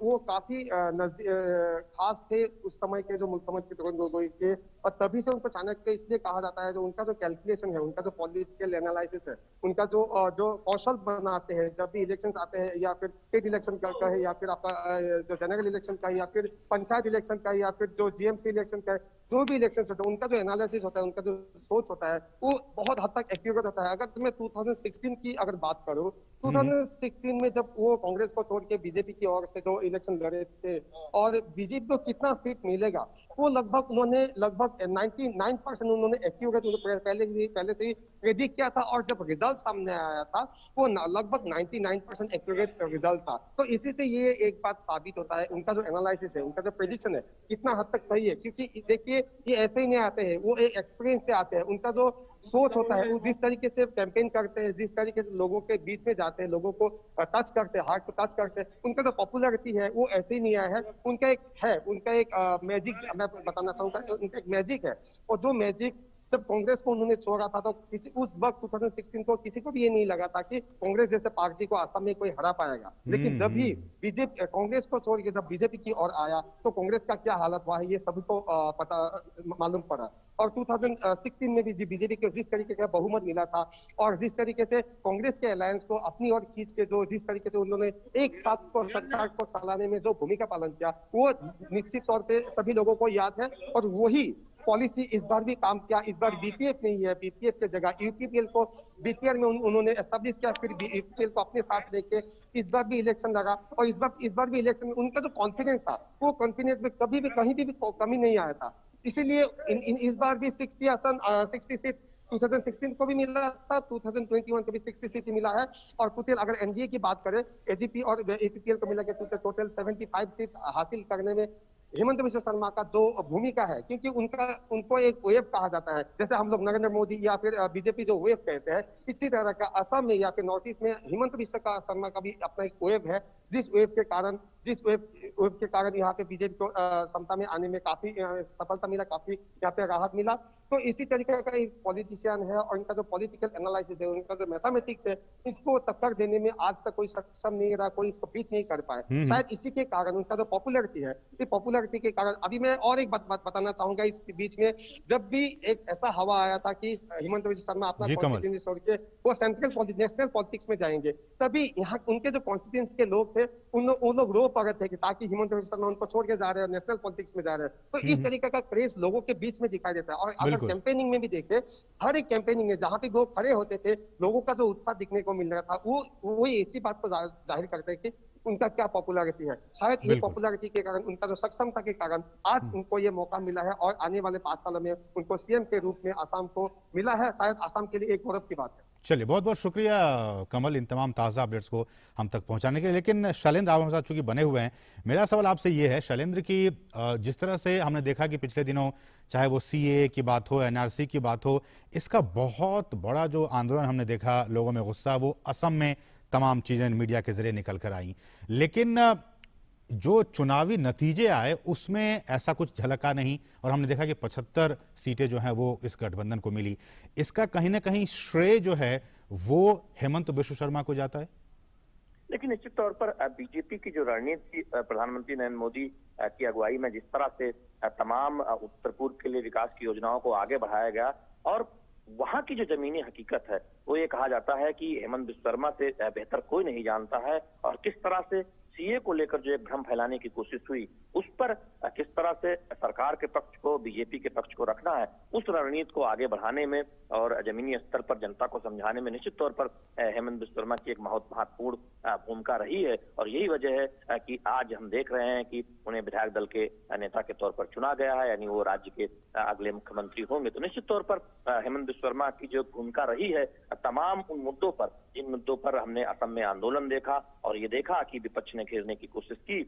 S3: वो काफी खास थे उस समय के जो मुख्यमंत्री तरुण गोगोई के, और तभी से उनको चाणक्य इसलिए कहा जाता है। जो उनका जो कैलकुलेशन है, उनका जो पॉलिटिकल एनालिसिस है, उनका जो कौशल बनाते हैं, जब भी इलेक्शन आते हैं, या फिर स्टेट इलेक्शन का है, या फिर आपका जो जनरल इलेक्शन का है, या फिर पंचायत इलेक्शन का है, या फिर जो जीएमसी इलेक्शन का है, जो भी इलेक्शन होता है, उनका जो एनालिसिस होता है, उनका जो सोच होता है, वो बहुत हद तक एक्यूरेट होता है। अगर मैं 2016 की अगर बात करूं, 2016 में जब वो कांग्रेस को छोड़ के बीजेपी की ओर से जो इलेक्शन लड़े थे, और बीजेपी को कितना सीट मिलेगा वो लगभग 99% उन्होंने एक्यूरेट पहले से ही प्रेडिक्ट किया था, और जब रिजल्ट सामने आया था वो लगभग 99% एक्यूरेट रिजल्ट था। तो इसी से ये एक बात साबित होता है, उनका जो एनालिसिस है, उनका जो प्रेडिक्शन है कितना हद तक सही है। क्योंकि देखिए ये ऐसे ही नहीं आते हैं, वो एक एक्सपीरियंस से आते हैं। उनका जो सोच होता है, वो जिस तरीके से कैंपेन करते हैं, जिस तरीके से लोगों के बीच में जाते हैं, लोगों को टच करते हैं, हार्ट को टच करते हैं, उनका जो पॉपुलैरिटी है वो ऐसे ही नहीं आया है। उनका एक मैजिक मैं बताना चाहूंगा, उनका एक मैजिक है। और जो मैजिक जब कांग्रेस को उन्होंने छोड़ा था तो उस वक्त 2016 को किसी को भी ये नहीं लगा था कि कांग्रेस जैसे पार्टी को असम में कोई हरा पाएगा। लेकिन जब भी बीजेपी कांग्रेस को छोड़ के जब बीजेपी की ओर आया तो कांग्रेस का क्या हालत हुआ है ये सभी को पता मालूम पड़ा। और 2016 में भी बीजेपी को जिस तरीके का बहुमत मिला था, और जिस तरीके से कांग्रेस के अलायंस को अपनी ओर खींच के जिस तरीके से उन्होंने एक साथ को सरकार को चलाने में जो भूमिका पालन किया, वो निश्चित तौर पे सभी लोगों को याद है। और वही पॉलिसी इस बार भी काम किया। इस बार बीपीएफ नहीं है, बीपीएफ की जगह यूपीपीएल को बीपीएल में उन्होंने एस्टैब्लिश किया, फिर यूपीपीएल को अपने साथ लेके इस बार भी इलेक्शन लगा। और इस बार भी इलेक्शन में उनका जो कॉन्फिडेंस था, वो कॉन्फिडेंस में कभी भी कहीं भी कमी नहीं आया था। इसीलिए इस बार भी 60 सीट 2016 को भी मिला था, 2021 को भी 60 सीट मिला है। और टोटल अगर एनडीए की बात करें, एजीपी और एपीपीएल को मिला के टोटल 75 सीट हासिल करने में हेमंत बिश्व शर्मा का जो भूमिका है, क्योंकि उनको एक वेव कहा जाता है, जैसे हम लोग नरेंद्र मोदी या फिर बीजेपी जो वेव कहते हैं, इसी तरह का असम में या फिर नॉर्थ ईस्ट में हेमंत बिश्व शर्मा का भी अपना एक वेव है, जिस वेव के कारण यहाँ पे बीजेपी को क्षमता में आने में काफी सफलता मिला, काफी यहाँ पे राहत मिला। तो इसी तरीके का एक पॉलिटिशियन है, और इनका जो पॉलिटिकल एनालिसिस है, उनका जो मैथमेटिक्स है, इसको टक्कर देने में आज तक कोई सक्षम नहीं रहा, कोई इसको बीट नहीं कर पाए। शायद इसी के कारण उनका जो पॉपुलैरिटी है, इस पॉपुलैरिटी के कारण अभी मैं और एक बात बताना चाहूंगा इस बीच में, जब भी एक ऐसा हवा आया था कि हेमंत बिश्व शर्मा अपना कॉन्स्टिट्यूएंसी छोड़ के वो नेशनल पॉलिटिक्स में जाएंगे, तभी यहाँ उनके जो कॉन्स्टिट्यूएंसी के लोग थे उन लोग रो पा रहे थे कि ताकि हेमंत बिश्व शर्मा उनको छोड़ के जा रहे हैं, नेशनल पॉलिटिक्स में जा रहे हैं। तो इस तरीके का क्रेज लोगों के बीच में दिखाई देता है। और अगर कैंपेनिंग में भी देखे, हर एक कैंपेनिंग में जहां पे लोग खड़े होते थे, लोगों का जो उत्साह दिखने को मिल रहा था, वो इसी बात को जाहिर करते हैं कि उनका क्या पॉपुलैरिटी है। शायद ये पॉपुलैरिटी के कारण, उनका जो सक्षमता के कारण आज उनको ये मौका मिला है, और आने वाले 5 सालों में उनको सीएम के रूप में असम को मिला है। शायद असम के लिए एक गौरव की बात है।
S1: चलिए, बहुत बहुत शुक्रिया कमल इन तमाम ताज़ा अपडेट्स को हम तक पहुंचाने के लिए। लेकिन शैलेंद्र, आप हमारे साथ चूंकि बने हुए हैं, मेरा सवाल आपसे ये है शैलेंद्र कि जिस तरह से हमने देखा कि पिछले दिनों चाहे वो सीए की बात हो, एनआरसी की बात हो, इसका बहुत बड़ा जो आंदोलन हमने देखा, लोगों में गुस्सा, वो असम में तमाम चीज़ें मीडिया के जरिए निकल कर आई। लेकिन जो चुनावी नतीजे आए उसमें ऐसा कुछ झलका नहीं, और हमने देखा कि 75 सीटें जो हैं वो इस गठबंधन को मिली। इसका कहीं ना कहीं श्रेय जो है वो हेमंत बिश्व शर्मा को जाता है।
S2: लेकिन निश्चित तौर पर बीजेपी की जो रणनीति प्रधानमंत्री नरेंद्र मोदी की अगुवाई में जिस तरह से तमाम उत्तर पूर्व के लिए विकास की योजनाओं को आगे बढ़ाया गया, और वहां की जो जमीनी हकीकत है वो ये कहा जाता है कि हेमंत बिश्व शर्मा से बेहतर कोई नहीं जानता है, और किस तरह से सीए को लेकर जो एक भ्रम फैलाने की कोशिश हुई, उस पर किस तरह से सरकार के पक्ष को, बीजेपी के पक्ष को रखना है, उस रणनीति को आगे बढ़ाने में और जमीनी स्तर पर जनता को समझाने में निश्चित तौर पर हेमंत बिश्व शर्मा की एक बहुत महत्वपूर्ण भूमिका रही है। और यही वजह है कि आज हम देख रहे हैं कि उन्हें विधायक दल के नेता के तौर पर चुना गया है, यानी वो राज्य के अगले मुख्यमंत्री होंगे। तो निश्चित तौर पर हेमंत बिश्व शर्मा की जो भूमिका रही है तमाम उन मुद्दों पर, जिन मुद्दों पर हमने असम में आंदोलन देखा और ये देखा कि विपक्ष ने घेरने की कोशिश की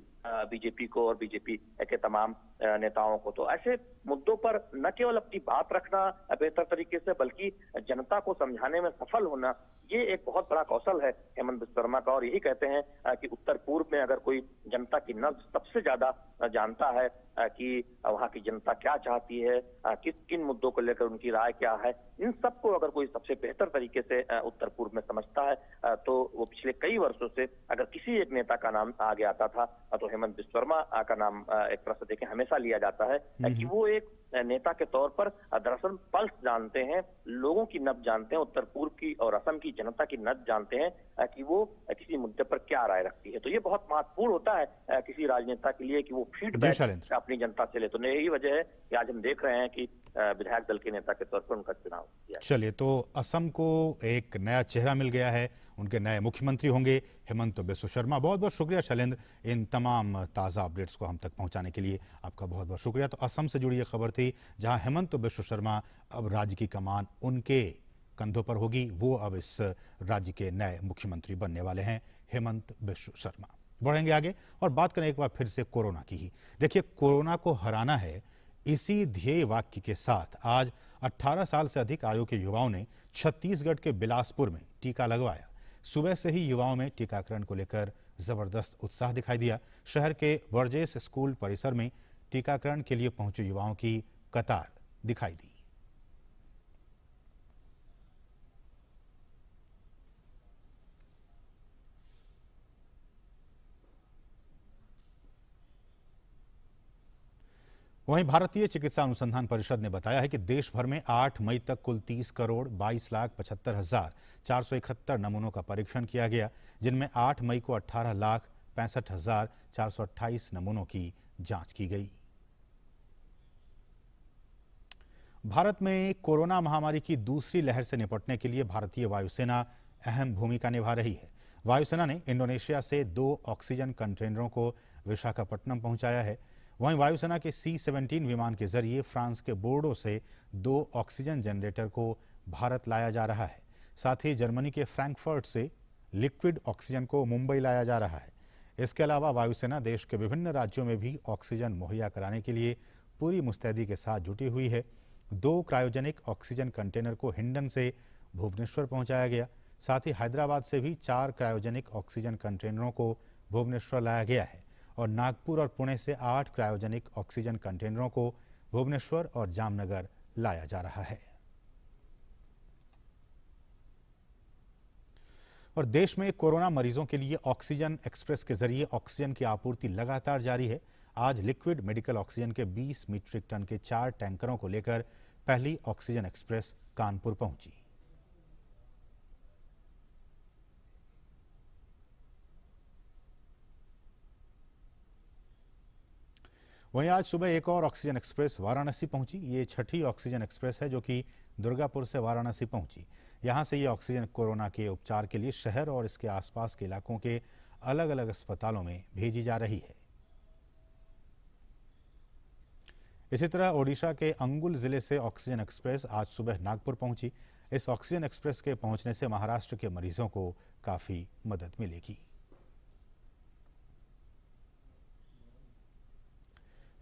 S2: बीजेपी को और बीजेपी के तमाम नेताओं को, तो ऐसे मुद्दों पर न केवल अपनी बात रखना बेहतर तरीके से, बल्कि जनता को समझाने में सफल होना, ये एक बहुत बड़ा कौशल है हेमंत बिश्व शर्मा का। और यही कहते हैं कि उत्तर पूर्व में अगर कोई जनता की नब्ज सबसे ज्यादा जानता है कि वहाँ की जनता क्या चाहती है, किन मुद्दों को लेकर उनकी राय क्या है, इन सबको अगर कोई सबसे बेहतर तरीके से उत्तर पूर्व में समझता है तो वो पिछले कई वर्षों से अगर किसी एक नेता का नाम आगे आता था तो हेमंत बिश्व शर्मा का नाम एक तरह से देखें हमेशा लिया जाता है कि वो एक नेता के तौर पर दरअसल पल्स जानते हैं, लोगों की नब्ज जानते हैं, उत्तर पूर्व की और असम की जनता की नब्ज जानते हैं कि वो किसी मुद्दे पर क्या राय रखती है। तो ये बहुत महत्वपूर्ण होता है किसी राजनेता के लिए कि वो फीडबैक अपनी जनता से ले। तो यही वजह है कि आज हम देख रहे हैं कि विधायक दल के नेता के तौर पर उनका चुनाव किया।
S1: चलिए, तो असम को एक नया चेहरा मिल गया है, उनके नए मुख्यमंत्री होंगे हेमंत बिस्व शर्मा। बहुत बहुत शुक्रिया शैलेंद्र, इन तमाम ताज़ा अपडेट्स को हम तक पहुंचाने के लिए आपका बहुत बहुत शुक्रिया। तो असम से जुड़ी ये खबर थी, जहां हेमंत बिस्व शर्मा अब राज्य की कमान उनके कंधों पर होगी। वो अब इस राज्य के नए मुख्यमंत्री बनने वाले हैं, हेमंत बिस्व शर्मा। बढ़ेंगे आगे और बात करें एक बार फिर से कोरोना की ही। देखिए, कोरोना को हराना है, इसी ध्येय वाक्य के साथ आज 18 साल से अधिक आयु के युवाओं ने छत्तीसगढ़ के बिलासपुर में टीका लगवाया। सुबह से ही युवाओं में टीकाकरण को लेकर जबरदस्त उत्साह दिखाई दिया। शहर के वर्जेस स्कूल परिसर में टीकाकरण के लिए पहुंचे युवाओं की कतार दिखाई दी। वहीं भारतीय चिकित्सा अनुसंधान परिषद ने बताया है कि देश भर में 8 मई तक कुल 30 करोड़ 22,75,471 नमूनों का परीक्षण किया गया, जिनमें 8 मई को 18,65,428 नमूनों की जांच की गई। भारत में कोरोना महामारी की दूसरी लहर से निपटने के लिए भारतीय वायुसेना अहम भूमिका निभा रही है। वायुसेना ने इंडोनेशिया से 2 ऑक्सीजन कंटेनरों को विशाखापट्टनम पहुंचाया है। वहीं वायुसेना के C-17 विमान के जरिए फ्रांस के बोर्डो से 2 ऑक्सीजन जनरेटर को भारत लाया जा रहा है। साथ ही जर्मनी के फ्रैंकफर्ट से लिक्विड ऑक्सीजन को मुंबई लाया जा रहा है। इसके अलावा वायुसेना देश के विभिन्न राज्यों में भी ऑक्सीजन मुहैया कराने के लिए पूरी मुस्तैदी के साथ जुटी हुई है। 2 क्रायोजेनिक ऑक्सीजन कंटेनर को हिंडन से भुवनेश्वर पहुंचाया गया। साथ ही हैदराबाद से भी 4 क्रायोजेनिक ऑक्सीजन कंटेनरों को भुवनेश्वर लाया गया है और नागपुर और पुणे से 8 क्रायोजेनिक ऑक्सीजन कंटेनरों को भुवनेश्वर और जामनगर लाया जा रहा है। और देश में कोरोना मरीजों के लिए ऑक्सीजन एक्सप्रेस के जरिए ऑक्सीजन की आपूर्ति लगातार जारी है। आज लिक्विड मेडिकल ऑक्सीजन के 20 मीट्रिक टन के 4 टैंकरों को लेकर पहली ऑक्सीजन एक्सप्रेस कानपुर पहुंची। वहीं आज सुबह एक और ऑक्सीजन एक्सप्रेस वाराणसी पहुंची। ये 6ठी ऑक्सीजन एक्सप्रेस है जो कि दुर्गापुर से वाराणसी पहुंची। यहां से ये ऑक्सीजन कोरोना के उपचार के लिए शहर और इसके आसपास के इलाकों के अलग अलग अस्पतालों में भेजी जा रही है। इसी तरह ओडिशा के अंगुल जिले से ऑक्सीजन एक्सप्रेस आज सुबह नागपुर पहुंची। इस ऑक्सीजन एक्सप्रेस के पहुंचने से महाराष्ट्र के मरीजों को काफी मदद मिलेगी।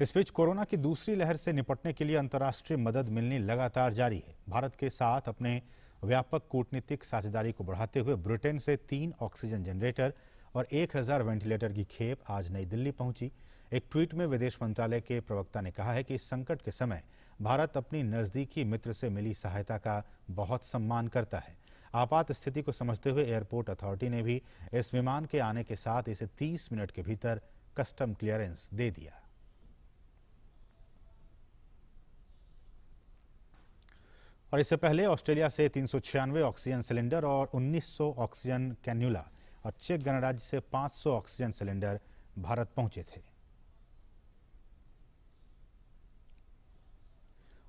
S1: इस बीच कोरोना की दूसरी लहर से निपटने के लिए अंतर्राष्ट्रीय मदद मिलनी लगातार जारी है। भारत के साथ अपने व्यापक कूटनीतिक साझेदारी को बढ़ाते हुए ब्रिटेन से 3 ऑक्सीजन जनरेटर और 1000 वेंटिलेटर की खेप आज नई दिल्ली पहुंची। एक ट्वीट में विदेश मंत्रालय के प्रवक्ता ने कहा है कि इस संकट के समय भारत अपनी नजदीकी मित्र से मिली सहायता का बहुत सम्मान करता है। आपात स्थिति को समझते हुए एयरपोर्ट अथॉरिटी ने भी इस विमान के आने के साथ इसे 30 मिनट के भीतर कस्टम क्लियरेंस दे दिया। और इससे पहले ऑस्ट्रेलिया से 396 ऑक्सीजन सिलेंडर और 1900 ऑक्सीजन कैन्यूला और चेक गणराज्य से 500 ऑक्सीजन सिलेंडर भारत पहुंचे थे।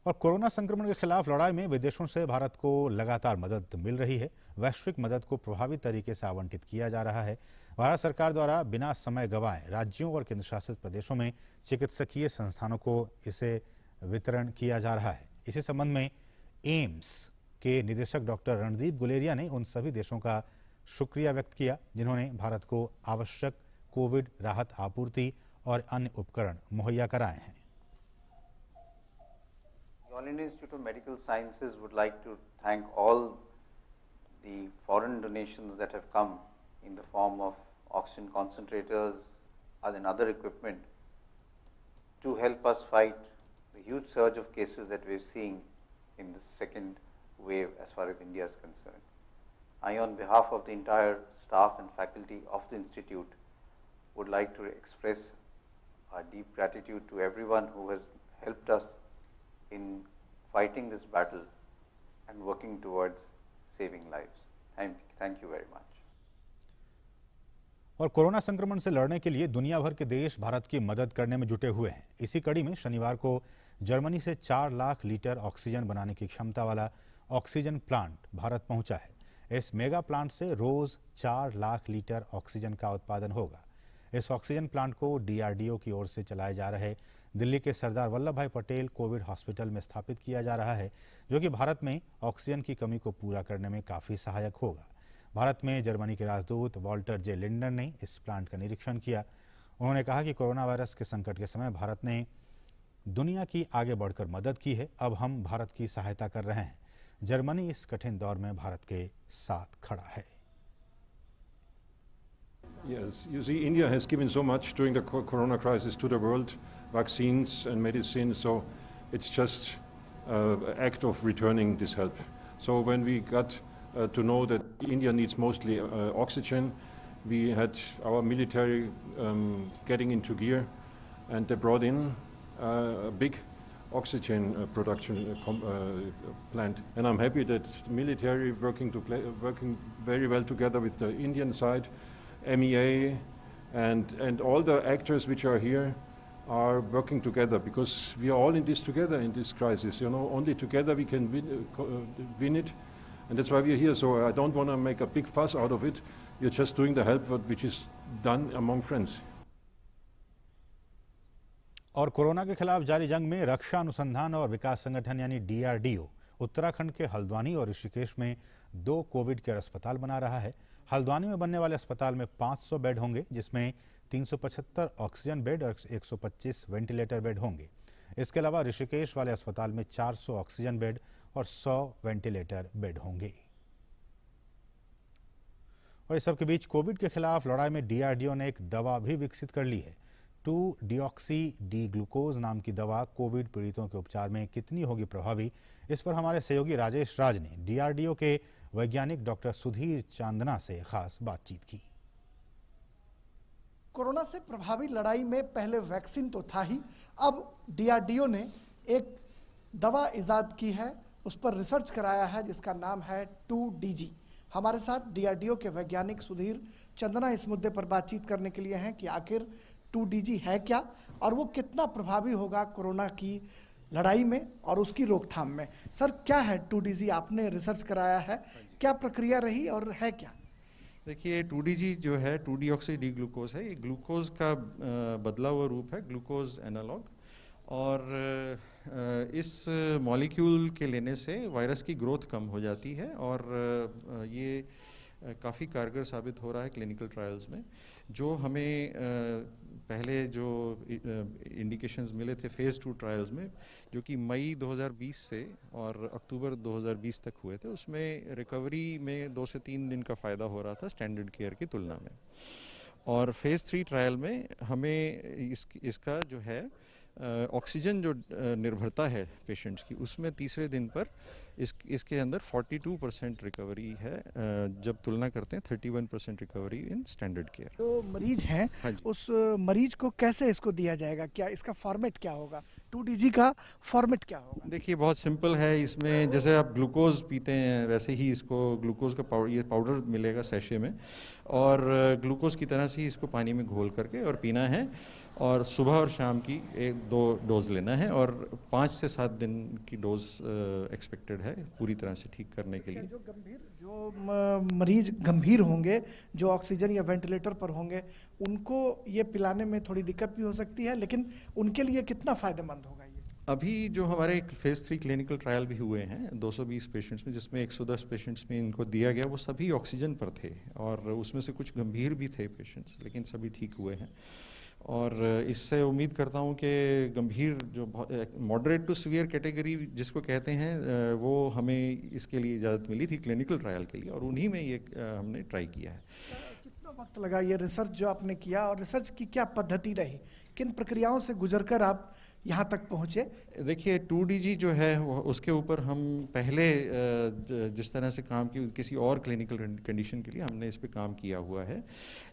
S1: और कोरोना संक्रमण के खिलाफ लड़ाई में विदेशों से भारत को लगातार मदद मिल रही है। वैश्विक मदद को प्रभावी तरीके से आवंटित किया जा रहा है। भारत सरकार द्वारा बिना समय गंवाए राज्यों और केंद्रशासित प्रदेशों में चिकित्सकीय संस्थानों को इसे वितरण किया जा रहा है। इसी संबंध में एम्स के निदेशक डॉक्टर रणदीप गुलेरिया ने उन सभी देशों का शुक्रिया व्यक्त किया जिन्होंने भारत को आवश्यक कोविड राहत आपूर्ति और अन्य उपकरण मुहैया कराए हैं।
S4: The All India Institute of Medical Sciences would like to thank all the foreign donations that have come in the form of oxygen concentrators and other equipment to help us fight the huge surge of cases that we're seeing in the second wave as far as India is concerned. I, on behalf of the entire staff and faculty of the Institute, would like to express our deep gratitude to everyone who has helped us in fighting this battle and working towards saving lives. Thank you very much.
S1: और corona संक्रमण से लड़ने के लिए दुनिया भर के देश भारत की मदद करने में जुटे हुए हैं। इसी कड़ी में शनिवार को जर्मनी से 4 लाख लीटर ऑक्सीजन बनाने की क्षमता वाला ऑक्सीजन प्लांट भारत पहुंचा है। इस मेगा प्लांट से रोज 4 लाख लीटर ऑक्सीजन का उत्पादन होगा। इस ऑक्सीजन प्लांट को DRDO की ओर से चलाए जा रहे दिल्ली के सरदार वल्लभ भाई पटेल कोविड हॉस्पिटल में स्थापित किया जा रहा है, जो कि भारत में ऑक्सीजन की कमी को पूरा करने में काफी सहायक होगा। भारत में जर्मनी के राजदूत वॉल्टर जे लिंडर ने इस प्लांट का निरीक्षण किया। उन्होंने कहा कि कोरोना वायरस के संकट के समय भारत ने दुनिया की आगे बढ़कर मदद की है। अब हम भारत की सहायता कर रहे हैं। जर्मनी इस कठिन दौर में भारत के साथ खड़ा है।
S5: Yes, you see, India has given so much during the corona crisis to the world, vaccines and medicine, so it's just an act of returning this help. So when we got to know that India needs mostly oxygen, we had our military getting into gear, and they brought in a big oxygen production plant. And I'm happy that the military working very well together with the Indian side, MEA, and all the actors which are here are working together, because we are all in this together in this crisis. You know, only together we can win it, and that's why we are here. So I don't want to make a big fuss out of it. We are just doing the help which is done among friends.
S1: और corona के खिलाफ जारी जंग में रक्षा अनुसंधान और विकास संगठन यानी DRDO उत्तराखंड के हल्द्वानी और ऋषिकेश में 2 कोविड केयर अस्पताल बना रहा है। हल्द्वानी में बनने वाले अस्पताल में 500 बेड होंगे, जिसमें 375 ऑक्सीजन बेड और 125 वेंटिलेटर बेड होंगे। इसके अलावा ऋषिकेश वाले अस्पताल में 400 ऑक्सीजन बेड और 100 वेंटिलेटर बेड होंगे। और इस सब के बीच कोविड के खिलाफ लड़ाई में DRDO ने एक दवा भी विकसित कर ली है। 2-डिऑक्सी-डी-ग्लूकोज नाम की दवा कोविड पीड़ितों के उपचार में कितनी होगी प्रभावी, इस पर हमारे सहयोगी राजेश राज ने DRDO के वैज्ञानिक डॉक्टर सुधीर चांदना से खास बातचीत की।
S6: कोरोना से प्रभावी लड़ाई में पहले वैक्सीन तो था ही, अब DRDO ने एक दवा इजाद की है, उस पर रिसर्च कराया है, जिसका नाम है 2DG। हमारे साथ DRDO के वैज्ञानिक सुधीर चंदना इस मुद्दे पर बातचीत करने के लिए हैं कि आखिर 2DG है क्या और वो कितना प्रभावी होगा कोरोना की लड़ाई में और उसकी रोकथाम में। सर, क्या है 2DG? आपने रिसर्च कराया है, क्या प्रक्रिया रही और है क्या?
S7: देखिए, 2DG जो है 2-डिऑक्सी-डी-ग्लूकोज है। ये ग्लूकोज का बदला हुआ रूप है, ग्लूकोज एनालॉग। और इस मॉलिक्यूल के लेने से वायरस की ग्रोथ कम हो जाती है और ये काफ़ी कारगर साबित हो रहा है क्लिनिकल ट्रायल्स में। जो हमें पहले जो इंडिकेशंस मिले थे फेज़ 2 ट्रायल्स में, जो कि मई 2020 से और अक्टूबर 2020 तक हुए थे, उसमें रिकवरी में 2 से 3 दिन का फ़ायदा हो रहा था स्टैंडर्ड केयर की तुलना में। और फेज़ 3 ट्रायल में हमें इसका जो है ऑक्सीजन जो निर्भरता है पेशेंट्स की, उसमें तीसरे दिन पर इसके अंदर 42% रिकवरी है, जब तुलना करते हैं 31% रिकवरी इन स्टैंडर्ड केयर।
S6: जो मरीज हैं,
S7: हाँ,
S6: उस मरीज को कैसे इसको दिया जाएगा? क्या इसका फॉर्मेट क्या होगा? 2DG का फॉर्मेट क्या होगा?
S7: देखिए, बहुत सिंपल है। इसमें जैसे आप ग्लूकोज पीते हैं वैसे ही इसको ग्लूकोज का ये पाउडर मिलेगा सैशे में, और ग्लूकोज की तरह से ही इसको पानी में घोल करके और पीना है, और सुबह और शाम की 1-2 डोज लेना है, और 5 से 7 दिन की डोज एक्सपेक्टेड है पूरी तरह से ठीक करने के लिए।
S6: जो मरीज गंभीर होंगे, जो ऑक्सीजन या वेंटिलेटर पर होंगे, उनको ये पिलाने में थोड़ी दिक्कत भी हो सकती है, लेकिन उनके लिए कितना फायदेमंद होगा ये?
S7: अभी जो हमारे फेज़ 3 क्लिनिकल ट्रायल भी हुए हैं 220 पेशेंट्स में, जिसमें 110 पेशेंट्स में इनको दिया गया, वो सभी ऑक्सीजन पर थे, और उसमें से कुछ गंभीर भी थे पेशेंट्स, लेकिन सभी ठीक हुए हैं। और इससे उम्मीद करता हूं कि गंभीर जो मॉडरेट टू सीवियर कैटेगरी जिसको कहते हैं, वो हमें इसके लिए इजाज़त मिली थी क्लिनिकल ट्रायल के लिए, और उन्हीं में ये हमने ट्राई किया है।
S6: कितना वक्त लगा ये रिसर्च जो आपने किया, और रिसर्च की क्या पद्धति रही? किन प्रक्रियाओं से गुजरकर आप यहाँ तक पहुँचे?
S7: देखिए, 2DG जो है उसके ऊपर हम पहले जिस तरह से काम की किसी और क्लिनिकल कंडीशन के लिए हमने इस पे काम किया हुआ है,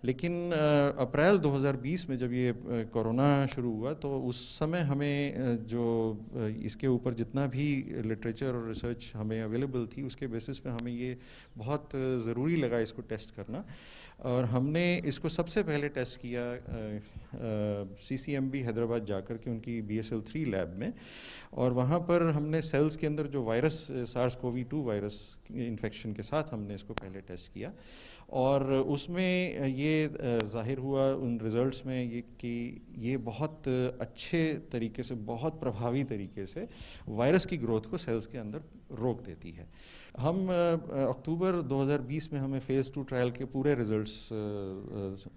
S7: लेकिन अप्रैल 2020 में जब ये कोरोना शुरू हुआ, तो उस समय हमें जो इसके ऊपर जितना भी लिटरेचर और रिसर्च हमें अवेलेबल थी, उसके बेसिस पे हमें ये बहुत ज़रूरी लगा इसको टेस्ट करना। और हमने इसको सबसे पहले टेस्ट किया CCMB हैदराबाद जाकर के उनकी BSL-3 लैब में, और वहाँ पर हमने सेल्स के अंदर जो वायरस SARS-CoV-2 वायरस इन्फेक्शन के साथ हमने इसको पहले टेस्ट किया, और उसमें ये ज़ाहिर हुआ उन रिज़ल्ट्स में ये कि ये बहुत अच्छे तरीके से, बहुत प्रभावी तरीके से वायरस की ग्रोथ को सेल्स के अंदर रोक देती है। हम अक्टूबर 2020 में हमें फ़ेज़ 2 ट्रायल के पूरे रिज़ल्ट्स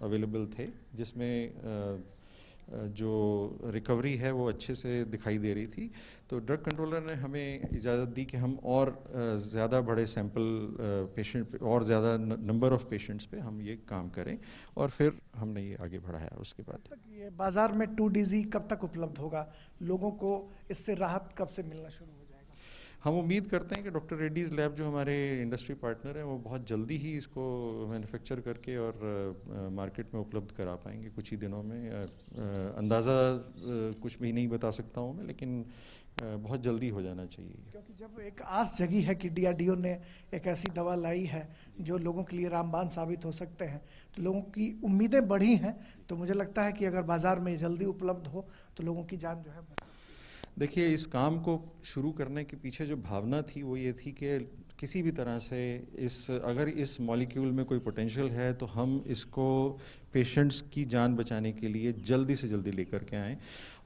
S7: अवेलेबल थे, जिसमें जो रिकवरी है वो अच्छे से दिखाई दे रही थी। तो ड्रग कंट्रोलर ने हमें इजाज़त दी कि हम और ज़्यादा बड़े सैंपल पेशेंट और ज़्यादा नंबर ऑफ़ पेशेंट्स पे हम ये काम करें, और फिर हमने ये आगे बढ़ाया। उसके बाद
S6: ये बाज़ार में 2DG कब तक उपलब्ध होगा? लोगों को इससे राहत कब से मिलना शुरू हो जाएगा?
S7: हम उम्मीद करते हैं कि डॉक्टर रेड्डीज़ लैब जो हमारे इंडस्ट्री पार्टनर हैं वो बहुत जल्दी ही इसको मैन्युफैक्चर करके और मार्केट में उपलब्ध करा पाएंगे कुछ ही दिनों में। अंदाज़ा कुछ भी नहीं बता सकता हूँ मैं, लेकिन बहुत जल्दी हो जाना चाहिए।
S6: क्योंकि जब एक आस जगी है कि DRDO ने एक ऐसी दवा लाई है जो लोगों के लिए रामबाण साबित हो सकते हैं, तो लोगों की उम्मीदें बढ़ी हैं, तो मुझे लगता है कि अगर बाज़ार में जल्दी उपलब्ध हो तो लोगों की जान जो है बच सकती है।
S7: देखिए, इस काम को शुरू करने के पीछे जो भावना थी वो ये थी कि किसी भी तरह से अगर इस मॉलिक्यूल में कोई पोटेंशियल है तो हम इसको पेशेंट्स की जान बचाने के लिए जल्दी से जल्दी लेकर के आएँ,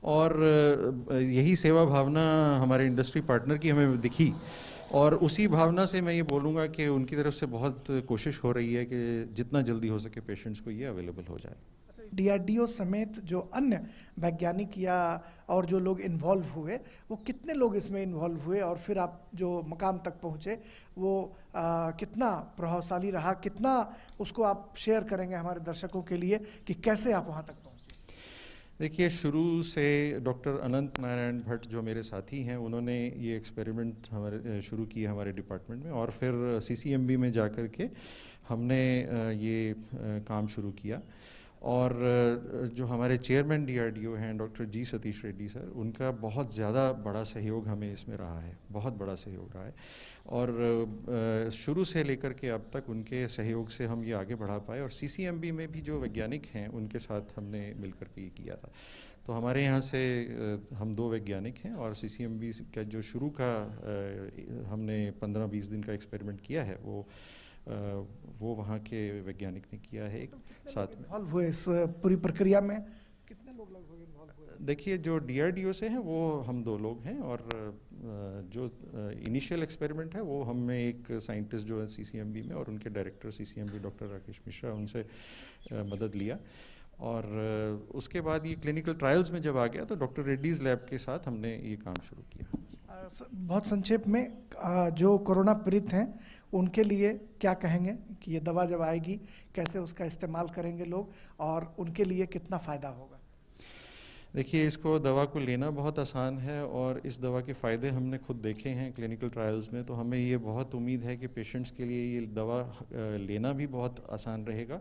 S7: और यही सेवा भावना हमारे इंडस्ट्री पार्टनर की हमें दिखी, और उसी भावना से मैं ये बोलूँगा कि उनकी तरफ से बहुत कोशिश हो रही है कि जितना जल्दी हो सके पेशेंट्स को ये अवेलेबल हो जाए।
S6: DRDO समेत जो अन्य वैज्ञानिक या और जो लोग इन्वॉल्व हुए, वो कितने लोग इसमें इन्वॉल्व हुए, और फिर आप जो मकाम तक पहुँचे वो कितना प्रभावशाली रहा, कितना उसको आप शेयर करेंगे हमारे दर्शकों के लिए कि कैसे आप वहाँ तक पहुँचे?
S7: देखिए, शुरू से डॉक्टर अनंत नारायण भट्ट जो मेरे साथी हैं, उन्होंने ये एक्सपेरिमेंट हमारे शुरू किया हमारे डिपार्टमेंट में, और फिर CCMB में जाकर के हमने ये काम शुरू किया। और जो हमारे चेयरमैन DRDO हैं doctor G Satish Reddy sir, उनका बहुत ज़्यादा बड़ा सहयोग हमें इसमें रहा है, बहुत बड़ा सहयोग रहा है, और शुरू से लेकर के अब तक उनके सहयोग से हम ये आगे बढ़ा पाए। और CCMB में भी जो वैज्ञानिक हैं उनके साथ हमने मिलकर के ये किया था। तो हमारे यहाँ से हम 2 वैज्ञानिक हैं, और CCMB का जो शुरू का हमने 15-20 दिन का एक्सपेरिमेंट किया है वो वहाँ के वैज्ञानिक ने किया है। एक साथ में
S6: इन्वॉल्व हुए इस पूरी प्रक्रिया में कितने लोग लगभग इन्वॉल्व हुए?
S7: देखिए, जो DRDO से हैं वो हम 2 लोग हैं, और जो इनिशियल एक्सपेरिमेंट है वो हमें एक साइंटिस्ट जो है CCMB में और उनके director CCMB doctor Rakesh Mishra, उनसे मदद लिया। और उसके बाद ये क्लिनिकल ट्रायल्स में जब आ गया तो डॉक्टर रेड्डीज़ लैब के साथ हमने ये काम शुरू किया।
S6: बहुत संक्षेप में, जो कोरोना पीड़ित हैं उनके लिए क्या कहेंगे कि ये दवा जब आएगी कैसे उसका इस्तेमाल करेंगे लोग, और उनके लिए कितना फ़ायदा होगा?
S7: देखिए, इसको दवा को लेना बहुत आसान है, और इस दवा के फ़ायदे हमने खुद देखे हैं क्लिनिकल ट्रायल्स में, तो हमें ये बहुत उम्मीद है कि पेशेंट्स के लिए ये दवा लेना भी बहुत आसान रहेगा।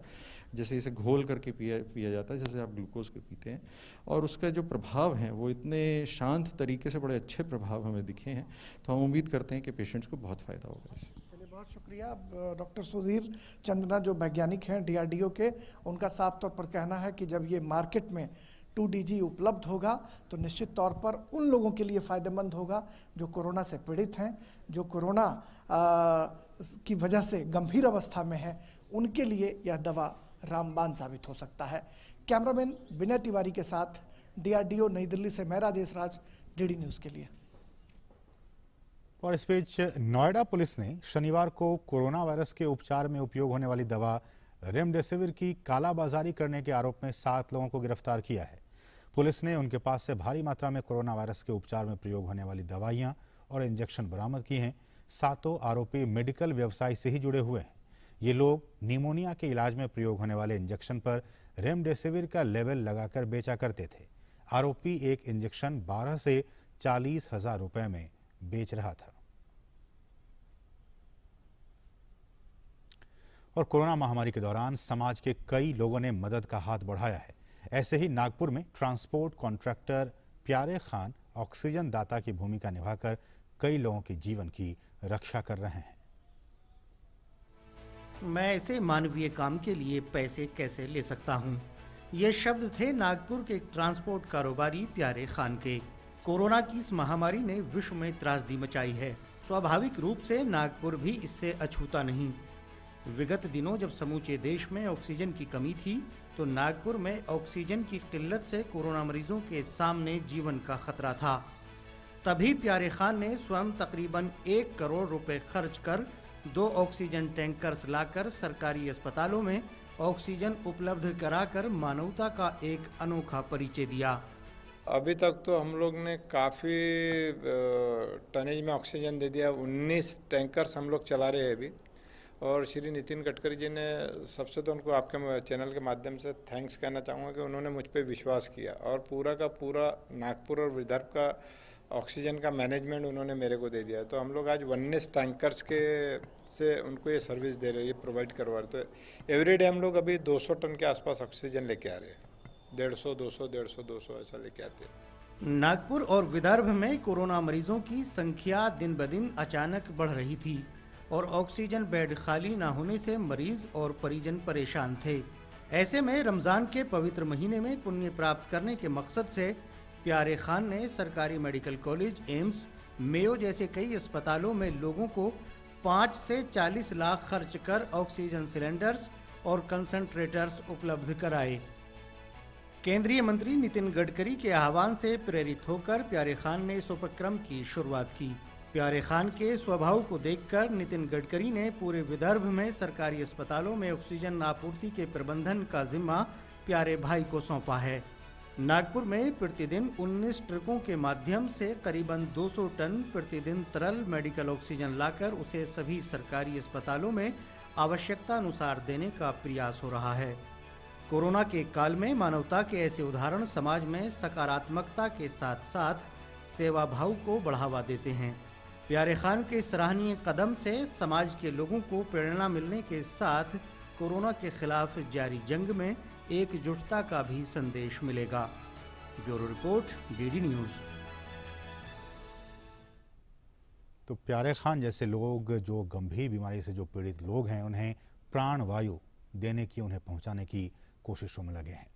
S7: जैसे इसे घोल करके पिया जाता है, जैसे आप ग्लूकोज को पीते हैं, और उसका जो प्रभाव हैं वो इतने शांत तरीके से बड़े अच्छे प्रभाव हमें दिखे हैं, तो हम उम्मीद करते हैं कि पेशेंट्स को बहुत फ़ायदा होगा इससे।
S6: चलिए, बहुत शुक्रिया। डॉक्टर सुधीर चंदना जो वैज्ञानिक हैं DRDO के, उनका साफ तौर पर कहना है कि जब ये मार्केट में 2DG उपलब्ध होगा तो निश्चित तौर पर उन लोगों के लिए फ़ायदेमंद होगा जो कोरोना से पीड़ित हैं, जो कोरोना की वजह से गंभीर अवस्था में हैं, उनके लिए यह दवा रामबाण साबित हो सकता है। कैमरामैन विनय तिवारी के साथ DRDO नई दिल्ली से मैं राजेश राज, DD न्यूज़ के लिए।
S1: और इस बीच नोएडा पुलिस ने शनिवार को कोरोना वायरस के उपचार में उपयोग होने वाली दवा रेमडेसिविर की कालाबाजारी करने के आरोप में 7 लोगों को गिरफ्तार किया है। पुलिस ने उनके पास से भारी मात्रा में कोरोना वायरस के उपचार में प्रयोग होने वाली दवाइयां और इंजेक्शन बरामद किए हैं। 7 आरोपी मेडिकल व्यवसाय से ही जुड़े हुए हैं। ये लोग निमोनिया के इलाज में प्रयोग होने वाले इंजेक्शन पर रेमडेसिविर का लेबल लगाकर बेचा करते थे। आरोपी एक इंजेक्शन 12 से 40 हजार रुपए में बेच रहा था। और कोरोना महामारी के दौरान समाज के कई लोगों ने मदद का हाथ बढ़ाया है। ऐसे ही नागपुर में ट्रांसपोर्ट कॉन्ट्रैक्टर प्यारे खान ऑक्सीजन दाता की भूमिका निभाकर कई लोगों के जीवन की रक्षा कर रहे हैं।
S8: मैं ऐसे मानवीय काम के लिए पैसे कैसे ले सकता हूँ। ये शब्द थे नागपुर के एक ट्रांसपोर्ट कारोबारी प्यारे खान के। कोरोना की इस महामारी ने विश्व में त्रासदी मचाई है। स्वाभाविक रूप से नागपुर भी इससे अछूता नहीं। विगत दिनों जब समूचे देश में ऑक्सीजन की कमी थी, तो नागपुर में ऑक्सीजन की किल्लत से कोरोना मरीजों के सामने जीवन का खतरा था। तभी प्यारे खान ने स्वयं तकरीबन 1 करोड़ रुपए खर्च कर 2 ऑक्सीजन टैंकर्स लाकर सरकारी अस्पतालों में ऑक्सीजन उपलब्ध कराकर मानवता का एक अनोखा परिचय दिया।
S9: अभी तक तो हम लोग ने काफ़ी टनेज में ऑक्सीजन दे दिया। 19 टैंकर्स हम लोग चला रहे हैं अभी। और श्री नितिन गडकरी जी ने, सबसे तो उनको आपके चैनल के माध्यम से थैंक्स कहना चाहूँगा कि उन्होंने मुझ पर विश्वास किया और पूरा का पूरा नागपुर और विदर्भ का ऑक्सीजन का मैनेजमेंट उन्होंने मेरे को दे दिया। तो हम लोग आज 19 टैंकर्स के से उनको ये सर्विस दे रहे हैं, प्रोवाइड करवा रहे। तो एवरीडे हम लोग अभी 200 टन के आसपास ऑक्सीजन लेके आ रहे हैं। 150-200 ऐसा लेके आते हैं।
S8: नागपुर और विदर्भ में कोरोना मरीजों की संख्या दिन ब दिन अचानक बढ़ रही थी और ऑक्सीजन बेड खाली न होने से मरीज और परिजन परेशान थे। ऐसे में रमजान के पवित्र महीने में पुण्य प्राप्त करने के मकसद से प्यारे खान ने सरकारी मेडिकल कॉलेज, एम्स, मेयो जैसे कई अस्पतालों में लोगों को 5 से 40 लाख खर्च कर ऑक्सीजन सिलेंडर्स और कंसंट्रेटर्स उपलब्ध कराए। केंद्रीय मंत्री नितिन गडकरी के आह्वान से प्रेरित होकर प्यारे खान ने इस उपक्रम की शुरुआत की। प्यारे खान के स्वभाव को देखकर नितिन गडकरी ने पूरे विदर्भ में सरकारी अस्पतालों में ऑक्सीजन आपूर्ति के प्रबंधन का जिम्मा प्यारे भाई को सौंपा है। नागपुर में प्रतिदिन 19 ट्रकों के माध्यम से करीबन 200 टन प्रतिदिन तरल मेडिकल ऑक्सीजन लाकर उसे सभी सरकारी अस्पतालों में आवश्यकता अनुसार देने का प्रयास हो रहा है। कोरोना के काल में मानवता के ऐसे उदाहरण समाज में सकारात्मकता के साथ साथ सेवा भाव को बढ़ावा देते हैं। प्यारे खान के सराहनीय कदम से समाज के लोगों को प्रेरणा मिलने के साथ कोरोना के खिलाफ जारी जंग में एकजुटता का भी संदेश मिलेगा। Bureau report, DD news.
S1: तो प्यारे खान जैसे लोग जो गंभीर बीमारी से जो पीड़ित लोग हैं, उन्हें प्राण वायु देने की, उन्हें पहुंचाने की कोशिशों में लगे हैं।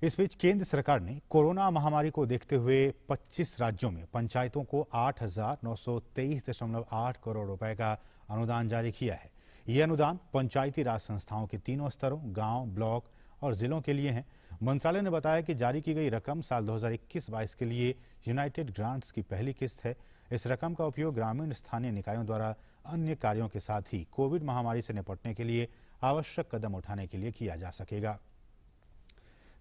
S1: इस बीच केंद्र सरकार ने कोरोना महामारी को देखते हुए 25 राज्यों में पंचायतों को 8,923.8 करोड़ रुपए का अनुदान जारी किया है। यह अनुदान पंचायती राज संस्थाओं के तीनों स्तरों, गांव, ब्लॉक और जिलों के लिए है। मंत्रालय ने बताया कि जारी की गई रकम साल 2021-22 के लिए यूनाइटेड ग्रांट्स की पहली किस्त है। इस रकम का उपयोग ग्रामीण स्थानीय निकायों द्वारा अन्य कार्यों के साथ ही कोविड महामारी से निपटने के लिए आवश्यक कदम उठाने के लिए किया जा सकेगा।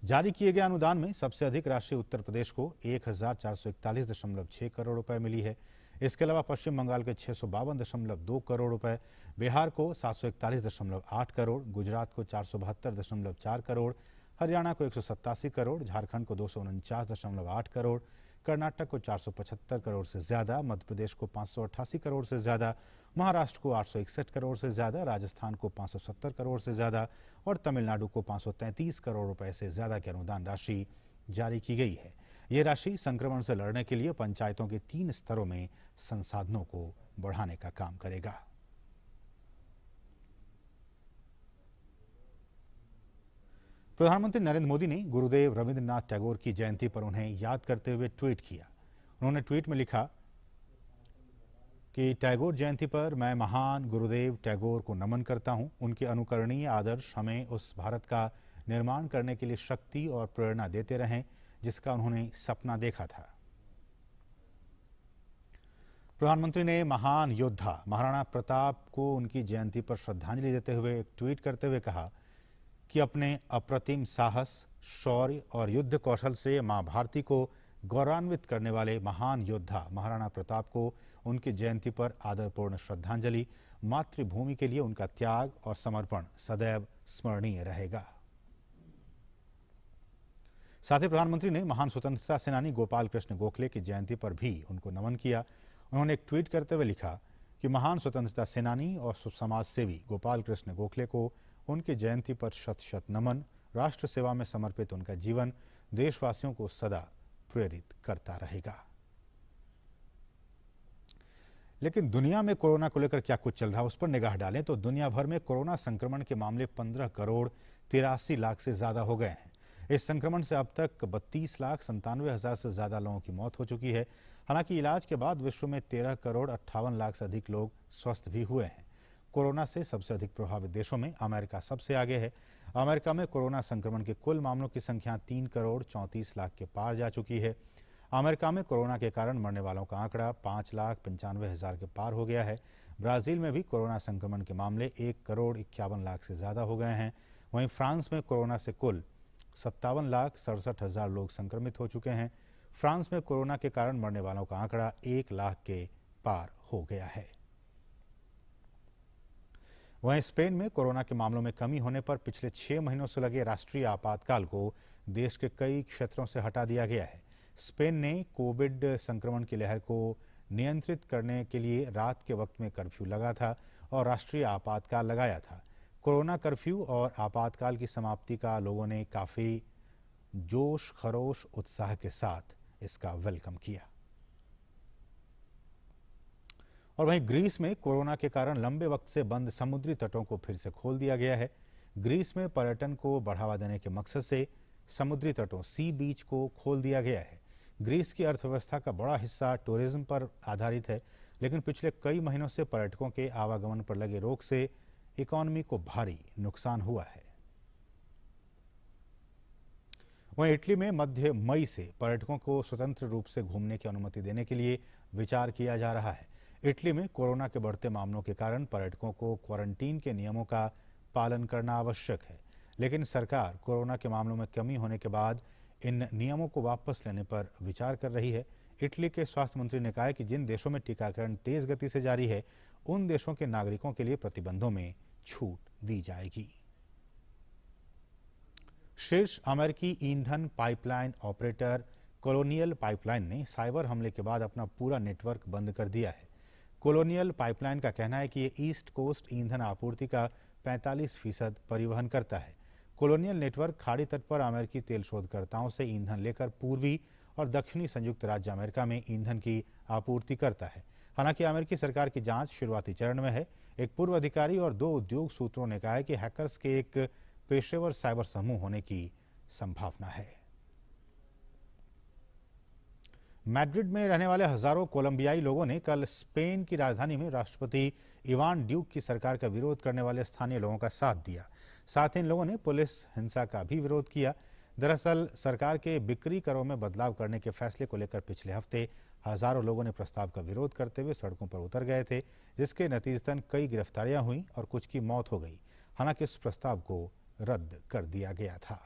S1: जारी किए गए अनुदान में सबसे अधिक राशि उत्तर प्रदेश को 1,441.6 करोड़ रुपए मिली है। इसके अलावा पश्चिम बंगाल के 652.2 करोड़ रुपए, बिहार को 741.8 करोड़, गुजरात को 472.4 करोड़, हरियाणा को 187 करोड़, झारखंड को 249.8 करोड़, कर्नाटक को 475 करोड़ से ज्यादा, मध्य प्रदेश को 588 करोड़ से ज्यादा, महाराष्ट्र को 861 करोड़ से ज्यादा, राजस्थान को 570 करोड़ से ज्यादा और तमिलनाडु को 533 करोड़ रुपए से ज्यादा की अनुदान राशि जारी की गई है। ये राशि संक्रमण से लड़ने के लिए पंचायतों के 3 स्तरों में संसाधनों को बढ़ाने का काम करेगा। प्रधानमंत्री नरेंद्र मोदी ने गुरुदेव रविंद्रनाथ टैगोर की जयंती पर उन्हें याद करते हुए ट्वीट किया। उन्होंने ट्वीट में लिखा कि टैगोर जयंती पर मैं महान गुरुदेव टैगोर को नमन करता हूं। उनके अनुकरणीय आदर्श हमें उस भारत का निर्माण करने के लिए शक्ति और प्रेरणा देते रहें जिसका उन्होंने सपना देखा था। प्रधानमंत्री ने महान योद्धा महाराणा प्रताप को उनकी जयंती पर श्रद्धांजलि देते हुए एक ट्वीट करते हुए कहा कि अपने अप्रतिम साहस, शौर्य और युद्ध कौशल से मां भारती को गौरवान्वित करने वाले महान योद्धा महाराणा प्रताप को उनकी जयंती पर आदरपूर्ण श्रद्धांजलि। मातृभूमि के लिए उनका त्याग और समर्पण सदैव स्मरणीय रहेगा। साथ ही प्रधानमंत्री ने महान स्वतंत्रता सेनानी गोपाल कृष्ण गोखले की जयंती पर भी उनको नमन किया। उन्होंने एक ट्वीट करते हुए लिखा कि महान स्वतंत्रता सेनानी और समाज सेवी गोपाल कृष्ण गोखले को उनकी जयंती पर शत शत नमन। राष्ट्र सेवा में समर्पित उनका जीवन देशवासियों को सदा प्रेरित करता रहेगा। लेकिन दुनिया में कोरोना को लेकर क्या कुछ चल रहा है उस पर निगाह डालें तो दुनिया भर में कोरोना संक्रमण के मामले 15 करोड़ 83 लाख से ज्यादा हो गए हैं। इस संक्रमण से अब तक 32,97,000 से ज्यादा लोगों की मौत हो चुकी है। हालांकि इलाज के बाद विश्व में 13 करोड़ 58 लाख से अधिक लोग स्वस्थ भी हुए हैं। कोरोना से सबसे अधिक प्रभावित देशों में अमेरिका सबसे आगे है। अमेरिका में कोरोना संक्रमण के कुल मामलों की संख्या 3 करोड़ 34 लाख के पार जा चुकी है। अमेरिका में कोरोना के कारण मरने वालों का आंकड़ा 5,95,000 के पार हो गया है। ब्राजील में भी कोरोना संक्रमण के मामले 1 करोड़ 51 लाख से ज़्यादा हो गए हैं। वहीं फ्रांस में कोरोना से कुल 57,67,000 लोग संक्रमित हो चुके हैं। फ्रांस में कोरोना के कारण मरने वालों का आंकड़ा 1 लाख के पार हो गया है। वहीं स्पेन में कोरोना के मामलों में कमी होने पर पिछले 6 महीनों से लगे राष्ट्रीय आपातकाल को देश के कई क्षेत्रों से हटा दिया गया है। स्पेन ने कोविड संक्रमण की लहर को नियंत्रित करने के लिए रात के वक्त में कर्फ्यू लगा था और राष्ट्रीय आपातकाल लगाया था। कोरोना कर्फ्यू और आपातकाल की समाप्ति का लोगों ने काफी जोश खरोश उत्साह के साथ इसका वेलकम किया। और वहीं ग्रीस में कोरोना के कारण लंबे वक्त से बंद समुद्री तटों को फिर से खोल दिया गया है। ग्रीस में पर्यटन को बढ़ावा देने के मकसद से समुद्री तटों सी बीच को खोल दिया गया है। ग्रीस की अर्थव्यवस्था का बड़ा हिस्सा टूरिज्म पर आधारित है, लेकिन पिछले कई महीनों से पर्यटकों के आवागमन पर लगे रोक से इकोनॉमी को भारी नुकसान हुआ है। वहीं इटली में मध्य मई से पर्यटकों को स्वतंत्र रूप से घूमने की अनुमति देने के लिए विचार किया जा रहा है। इटली में कोरोना के बढ़ते मामलों के कारण पर्यटकों को क्वारंटीन के नियमों का पालन करना आवश्यक है, लेकिन सरकार कोरोना के मामलों में कमी होने के बाद इन नियमों को वापस लेने पर विचार कर रही है। इटली के स्वास्थ्य मंत्री ने कहा है कि जिन देशों में टीकाकरण तेज गति से जारी है, उन देशों के नागरिकों के लिए प्रतिबंधों में छूट दी जाएगी। शीर्ष अमेरिकी ईंधन पाइपलाइन ऑपरेटर कोलोनियल पाइपलाइन ने साइबर हमले के बाद अपना पूरा नेटवर्क बंद कर दिया है। कोलोनियल पाइपलाइन का कहना है कि ये ईस्ट कोस्ट ईंधन आपूर्ति का 45% परिवहन करता है। कोलोनियल नेटवर्क खाड़ी तट पर अमेरिकी तेल शोधकर्ताओं से ईंधन लेकर पूर्वी और दक्षिणी संयुक्त राज्य अमेरिका में ईंधन की आपूर्ति करता है। हालांकि अमेरिकी सरकार की जांच शुरुआती चरण में है। एक पूर्व अधिकारी और 2 उद्योग सूत्रों ने कहा है कि हैकर्स के एक पेशेवर साइबर समूह होने की संभावना है। मैड्रिड में रहने वाले हजारों कोलंबियाई लोगों ने कल स्पेन की राजधानी में राष्ट्रपति इवान ड्यूक की सरकार का विरोध करने वाले स्थानीय लोगों का साथ दिया। साथ ही इन लोगों ने पुलिस हिंसा का भी विरोध किया। दरअसल सरकार के बिक्री करों में बदलाव करने के फैसले को लेकर पिछले हफ्ते हजारों लोगों ने प्रस्ताव का विरोध करते हुए सड़कों पर उतर गए थे, जिसके नतीजतन कई गिरफ्तारियां हुई और कुछ की मौत हो गई। हालांकि इस प्रस्ताव को रद्द कर दिया गया था।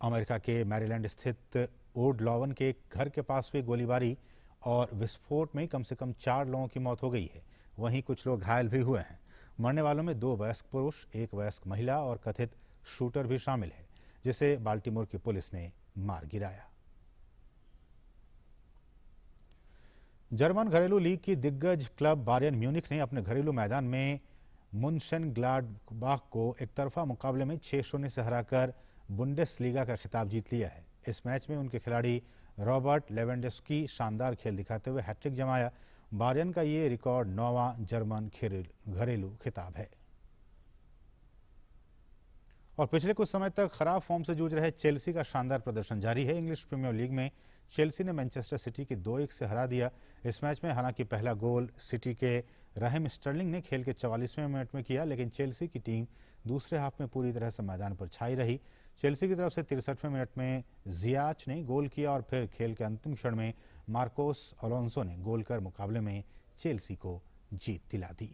S1: अमेरिका के मैरीलैंड स्थित ओड लॉवन के घर के पास हुई गोलीबारी और विस्फोट में कम से कम 4 लोगों की मौत हो गई है। वहीं कुछ लोग घायल भी हुए हैं। मरने वालों में 2 वयस्क पुरुष, 1 वयस्क महिला और कथित शूटर भी शामिल है, जिसे बाल्टीमोर की पुलिस ने मार गिराया। जर्मन घरेलू लीग की दिग्गज क्लब बायर्न म्यूनिख ने अपने घरेलू मैदान में मुन्शेनग्लाडबाख को एकतरफा मुकाबले में 6-0 से हराकर बुंडेसलीगा का खिताब जीत लिया है। इस मैच में उनके खिलाड़ी रॉबर्ट लेवेंडोव्स्की शानदार खेल दिखाते हुए हैट्रिक जमाया। बायर्न का ये रिकॉर्ड 9वां जर्मन घरेलू खिताब है। और पिछले कुछ समय तक खराब फॉर्म से जूझ रहे चेल्सी का शानदार प्रदर्शन जारी है। इंग्लिश प्रीमियर लीग में चेल्सी ने मैनचेस्टर सिटी की 2-1 से हरा दिया। इस मैच में हालांकि पहला गोल सिटी के राहिम स्टर्लिंग ने खेल के 44वें मिनट में किया, लेकिन चेल्सी की टीम दूसरे हाफ में पूरी तरह से मैदान पर छाई रही। चेल्सी की तरफ से 63वें मिनट में जियाच ने गोल किया और फिर खेल के अंतिम क्षण में मार्कोस अलोंसो ने गोल कर मुकाबले में चेल्सी को जीत दिला दी।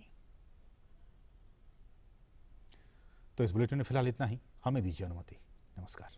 S1: तो इस बुलेटिन में फिलहाल इतना ही। हमें दीजिए अनुमति। नमस्कार।